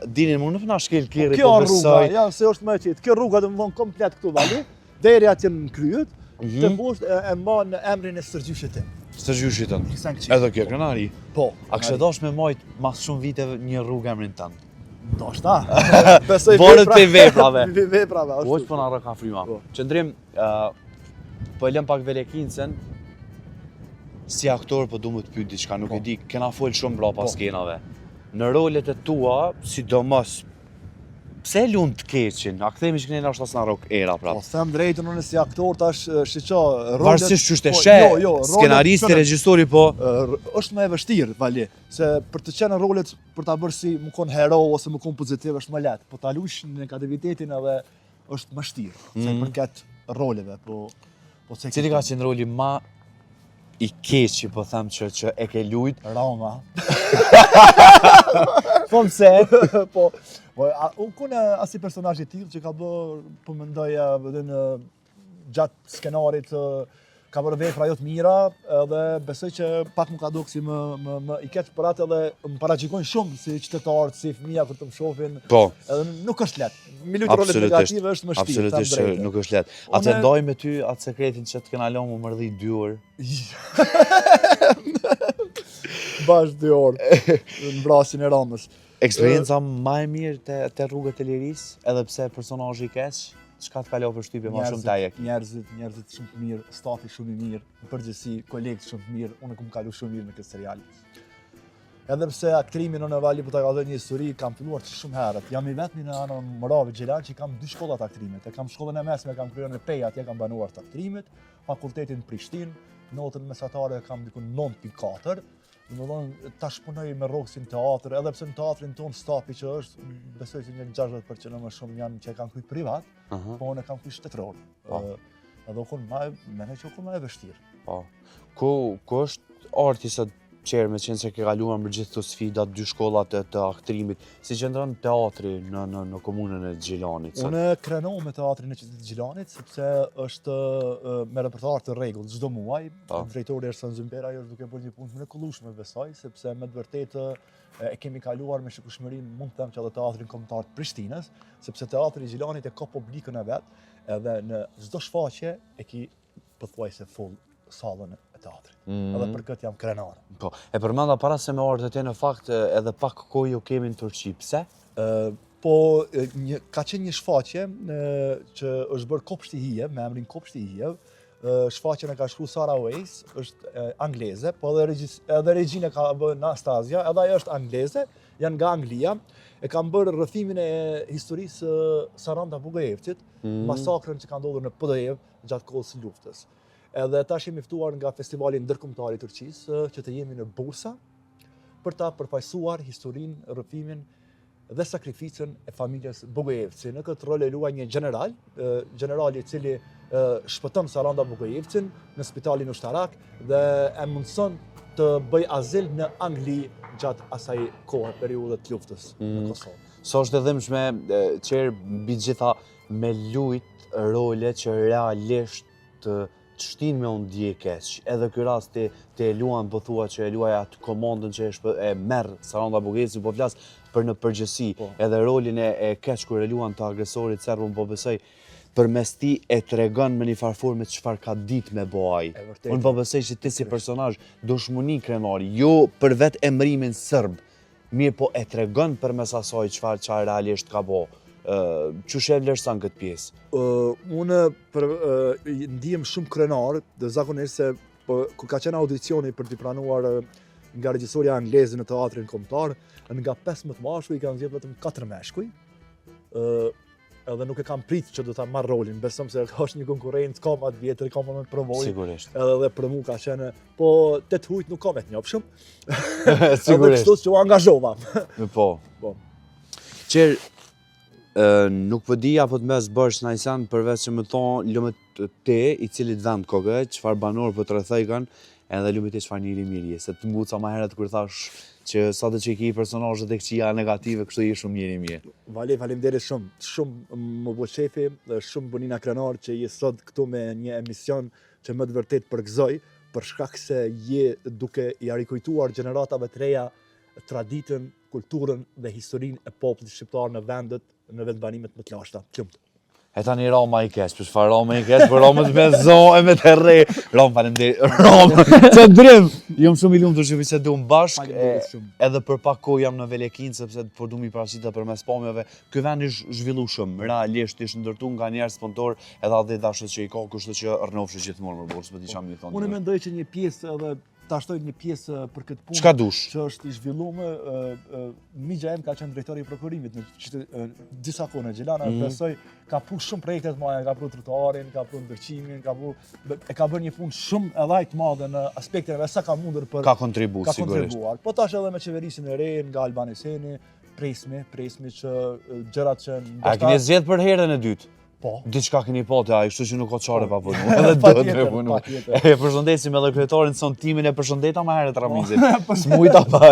Speaker 2: Dinin më në shkel kjeri,
Speaker 9: Kjo
Speaker 2: po
Speaker 9: rruga,
Speaker 2: besoj.
Speaker 9: ja, se është më e qitë. Kjo rruga dhe më vonë komplet këtu Bali, deri atje në kryet, të poshtë e mban emrin e sërgjyshit tim.
Speaker 2: Sërgjyshit tënd.
Speaker 9: Kësan
Speaker 2: Edhe kjo krenari.
Speaker 9: Po.
Speaker 2: A kështë dash me majt mas shumë viteve një rrugë emrin tënd?
Speaker 9: Ndoshta. Besoj
Speaker 2: Varet pe veprave.
Speaker 9: Veprave, ashtu.
Speaker 2: Hoq po na rë ka fryma. Qëndrim, po e lëm pak Velekincën, si aktor po du më të pyet diçka, nuk e di, kena folë shumë brapa skenave. Në rolet e tua, sidomos, pse lun të keqin? A kthehemi që kënena është asna rok era pra.
Speaker 9: Po them drejtën unë si aktor tash shiqo rolet.
Speaker 2: Varësisht që është e sheh, skenaristi, regjistori po.
Speaker 9: Është më e vështirë, Vali, se për të qenë në rolet për ta bërë si më kon hero ose më kon pozitiv është më lehtë, po ta lush në negativitetin edhe është më vështirë, se përket roleve, po se
Speaker 2: Cili ka qenë roli ma i keqi, po them që e ke lujt?
Speaker 9: Rama.
Speaker 2: Po mse?
Speaker 9: Po, unë kune asi personazh i tillë që ka bërë, po mendoja në gjatë skenarit ka bërë vepra jo të mira, edhe besoj që pak më ka dukë si më i keq për atë edhe më paraqikojnë shumë si qytetarët, si fëmija kur të më shohin.
Speaker 2: Po.
Speaker 9: Edhe nuk është lehtë. Mi lujt rolet negative është më vështirë.
Speaker 2: Absolutisht që nuk është lehtë. A të ndaj me ty atë sekretin që të kena lënë më mërdhi 2 orë?
Speaker 9: Bash 2 orë në vrasin e Ramës.
Speaker 2: Eksperienca më e mirë te rrugët e lirisë, edhe pse personazhi i keq, çka të kaloj për shtypje më shumë tajek?
Speaker 9: Njerëzit shumë të mirë, stafi shumë i mirë, në përgjithësi kolegët shumë të mirë, unë kam kalu shumë mirë me këtë serial. Edhe pse aktrimin unë Vali po ta ka dhënë një histori, kam filluar shumë herët. Jam i vetmi në anën Moravi Gjelan që kam 2 shkolla të aktrimit. E kam shkollën e mesme, kam kryer në Pej, atje kam banuar të aktrimit, fakultetin në Prishtinë, notën mesatare kam diku 9.4. Domethënë tash punoj me Roksin teatr, edhe pse në teatrin ton stafi që është, besoj se një 60% më shumë janë që kanë kryer privat, po unë kam kryer shtetëror. Edhe unë mendoj që unë më e vështirë.
Speaker 2: Po. Ku është arti sa qerë me qenë se ke kaluar më gjithë të sfidat, 2 shkollat të aktrimit, si qëndron teatri në komunën e Gjilanit?
Speaker 9: Unë krenoj me teatrin e qytetit Gjilanit, sepse është me repertoar të rregull çdo muaj. Drejtori Ersan Zymbera është duke bërë një punë mrekullueshme besoj, sepse me të vërtetë e kemi kaluar me shikueshmërinë, mund të them që edhe teatrin kombëtar të Prishtinës, sepse teatri i Gjilanit e ka publikën e vet, edhe në çdo shfaqje e ki pothuajse full sallën e teatrit. Edhe për këtë jam krenar.
Speaker 2: Po, e përmenda para se me orët e te në fakt edhe pak kohë ju kemi në Turqi, pse?
Speaker 9: Po, ka qenë një shfaqje që është bërë Kopshti i Hijev, me emrin Kopshti i Hijev. Shfaqjen e ka shkruar Sara Weiss, është angleze, po edhe regjina ka bërë Anastasia, edhe ajo është angleze, janë nga Anglia. E kanë bërë rrëfimin e historisë Saranda Bugojevcit, masakrën që ka ndodhur në Podojev gjatë kohës së luftës. Edhe tash jemi ftuar nga festivali ndërkombëtar i Turqisë që të jemi në Bursa për ta përfaqësuar historinë, rrëfimin dhe sakrificën e familjes Bugojevci. Në këtë rol e luaj një generali i cili shpëton Saranda Bugojevcin në spitalin ushtarak dhe e mundson të bëj azil në Angli gjatë asaj kohe, periudhët të luftës në Kosovë.
Speaker 2: So është edhe mshme qerë mbi gjitha me lujt role që realisht të shtin me unë dje keq, edhe ky rast te luan po thua që e luaja atë komandën që e merr Saranda Bugojevci, po flas për në përgjithësi, edhe rolin e keq kur e luan të agresorit serb, unë po besoj përmes ti e tregon me një farforme çfarë ka ditë me bëaj. Unë po besoj që ti si personazh dushmëni krenari, jo për vetë emrimin serb, mirë po e tregon përmes asaj çfarë realisht ka bëu. Qysh e vlerëson këtë pjesë?
Speaker 9: Unë ndihem shumë krenar, dhe zakonisht se kur ka qenë audicioni për t'i pranuar nga regjisorja angleze në teatrin kombëtar, nga 15 mashkuj i kanë zgjedhur vetëm 4 meshkuj. Edhe nuk e kam prit që do ta marr rolin, besoj se është një konkurrencë ka më të vjetër, ka më të provoj.
Speaker 2: Sigurisht.
Speaker 9: Edhe për mua ka qenë, po 8 hujt nuk ka vetë njofshëm.
Speaker 2: Sigurisht.
Speaker 9: Kështu që u angazhova.
Speaker 2: Po. Qerë, nuk po di apo të mes bërsh Najsan përveç që më thonë lëmët te i cili të vend kokë, çfarë banor po të rrethoj kanë, edhe lumit e çfarë njëri mirë je, se të mbuca më herët kur thash që sa të që ki personazhet e këqija negative, kështu je shumë njëri mirë.
Speaker 9: Vale, faleminderit shumë më bo shefi, shumë bonina krenar që je sot këtu me një emision që më të vërtet përgëzoj, për shkak se je duke i rikujtuar gjeneratave të reja traditën, kulturën dhe historinë e popullit shqiptar në vendbanimet më të lashta.
Speaker 2: E tani Roma i kesh, për çfarë Roma i kesh, për Romët me zonë e me të rre. Rom, faleminderit. Rom, që drim! Jam shumë i lumtur që se duam bashk, edhe për pak kohë jam në Velekin, sepse po du mi paraqita përmes pamjeve. Ky vend është zhvillu shumë, realisht ishte ndërtuar nga njerëz punëtor, edhe atë dashur që i ka, kështu që rrnofshi gjithmonë më burr, s'po di çam i thonë.
Speaker 9: Unë mendoj që një pjesë edhe ta shtoj një pjesë për këtë punë.
Speaker 2: Çka dush?
Speaker 9: Që është i zhvilluar, migja em ka qenë drejtori i prokurimit në disa kohë në Gjelana, besoj ka pru shumë projekte të mëdha, ka pru trotuarin, ka pru ndërqimin, ka bërë një punë shumë e lajt madhe në aspektin e sa ka mundur për
Speaker 2: ka kontribuar.
Speaker 9: Po tash edhe me qeverisin e re nga Albani Seni, presmi që gjërat që
Speaker 2: A keni zgjedh për herën e dytë?
Speaker 9: Po.
Speaker 2: Diçka keni pati, kështu që nuk ka çare pa punu. Edhe duhet me punu. E përshëndesim edhe kryetarin son timin e përshëndeta më herët Ramizit. S'mujta pa.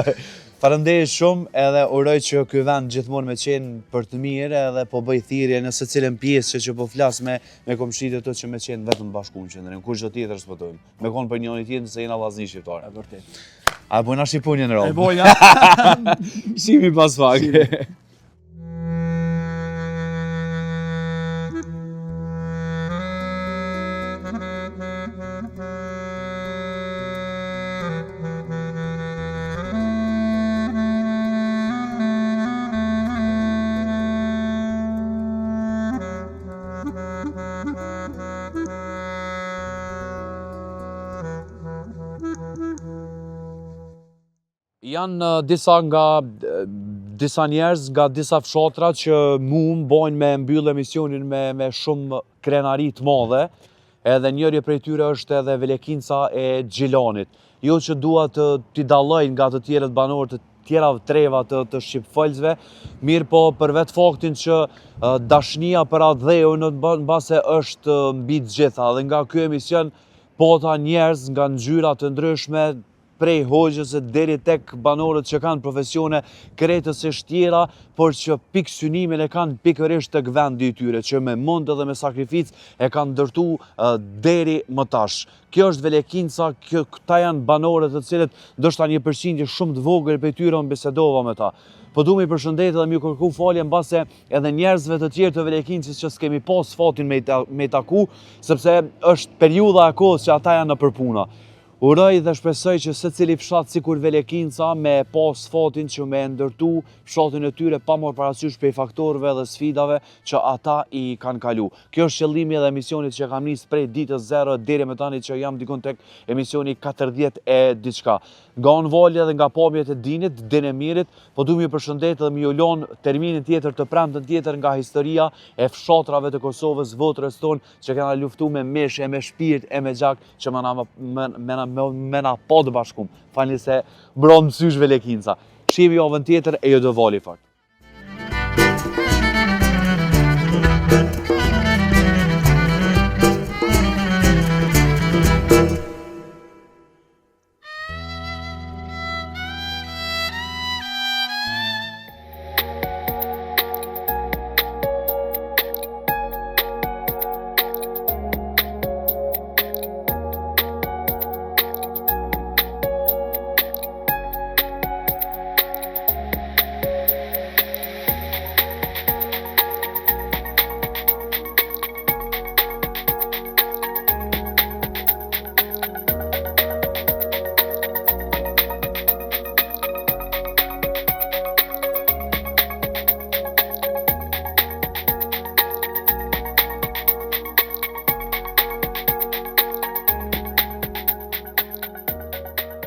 Speaker 2: Faleminderit shumë, edhe uroj që ky vend gjithmonë me qenë për të mirë, edhe po bëj thirrje në secilën pjesë që po flas me komshitë të që me qenë vetëm bashkuar në qendrën. Kush do tjetër s'potojmë. Me kon për njëri tjetrin se jena vllazëri shqiptar.
Speaker 9: Vërtet.
Speaker 2: A bojna shqipunjen në Rom.
Speaker 9: E boja.
Speaker 2: Shimi pas pak. Janë disa njerëz nga disa fshatra që mu bojnë me mbyll emisionin me shumë krenari të madhe, edhe njëri prej tyre është edhe Velekinca e Gjilanit. Jo që dua t'i dallojnë nga të tjerët banorë të tjera treva të shqipfolësve, mirë po për vetë faktin që dashnia për atë dheu në base është mbi të gjitha, dhe nga ky emision pota njerëz nga ngjyra të ndryshme, prej hoxhës deri tek banorët që kanë profesione krejtësisht tjera, por që pikë synimin e kanë pikërisht tek vendi i tyre, që me mund edhe me sakrificë e kanë ndërtu deri më tash. Kjo është Velekinca, këta janë banorët të cilët ndoshta një përqindje shumë të vogël prej tyre unë bisedova me ta. Po du mi përshëndet dhe mi kërku falje në base edhe njerëzve të tjerë të Velekincis që s'kemi pas fatin me taku, sepse është periudha e kohës që ata janë në përpuna. Uroj dhe shpresoj që secili fshat sikur Velekinca me pas fatin që me ndërtu fshatin e tyre pa marrë parasysh prej faktorëve dhe sfidave që ata i kanë kalu. Kjo është qëllimi edhe emisionit që kam nisë prej ditës 0 deri më tani që jam dikun tek emisioni 40 e diçka. Nga unë valje dhe nga pamjet e dinit, Denemirit, po du mi përshëndet dhe mi ulon terminin tjetër të premtën tjetër nga historia e fshatrave të Kosovës, votrës tonë që kena luftu me meshe, me shpirt e me gjak që me na po të bashkum. Falni se mbron mësysh Velekinca. Shihemi javën tjetër e jo do vali fakt.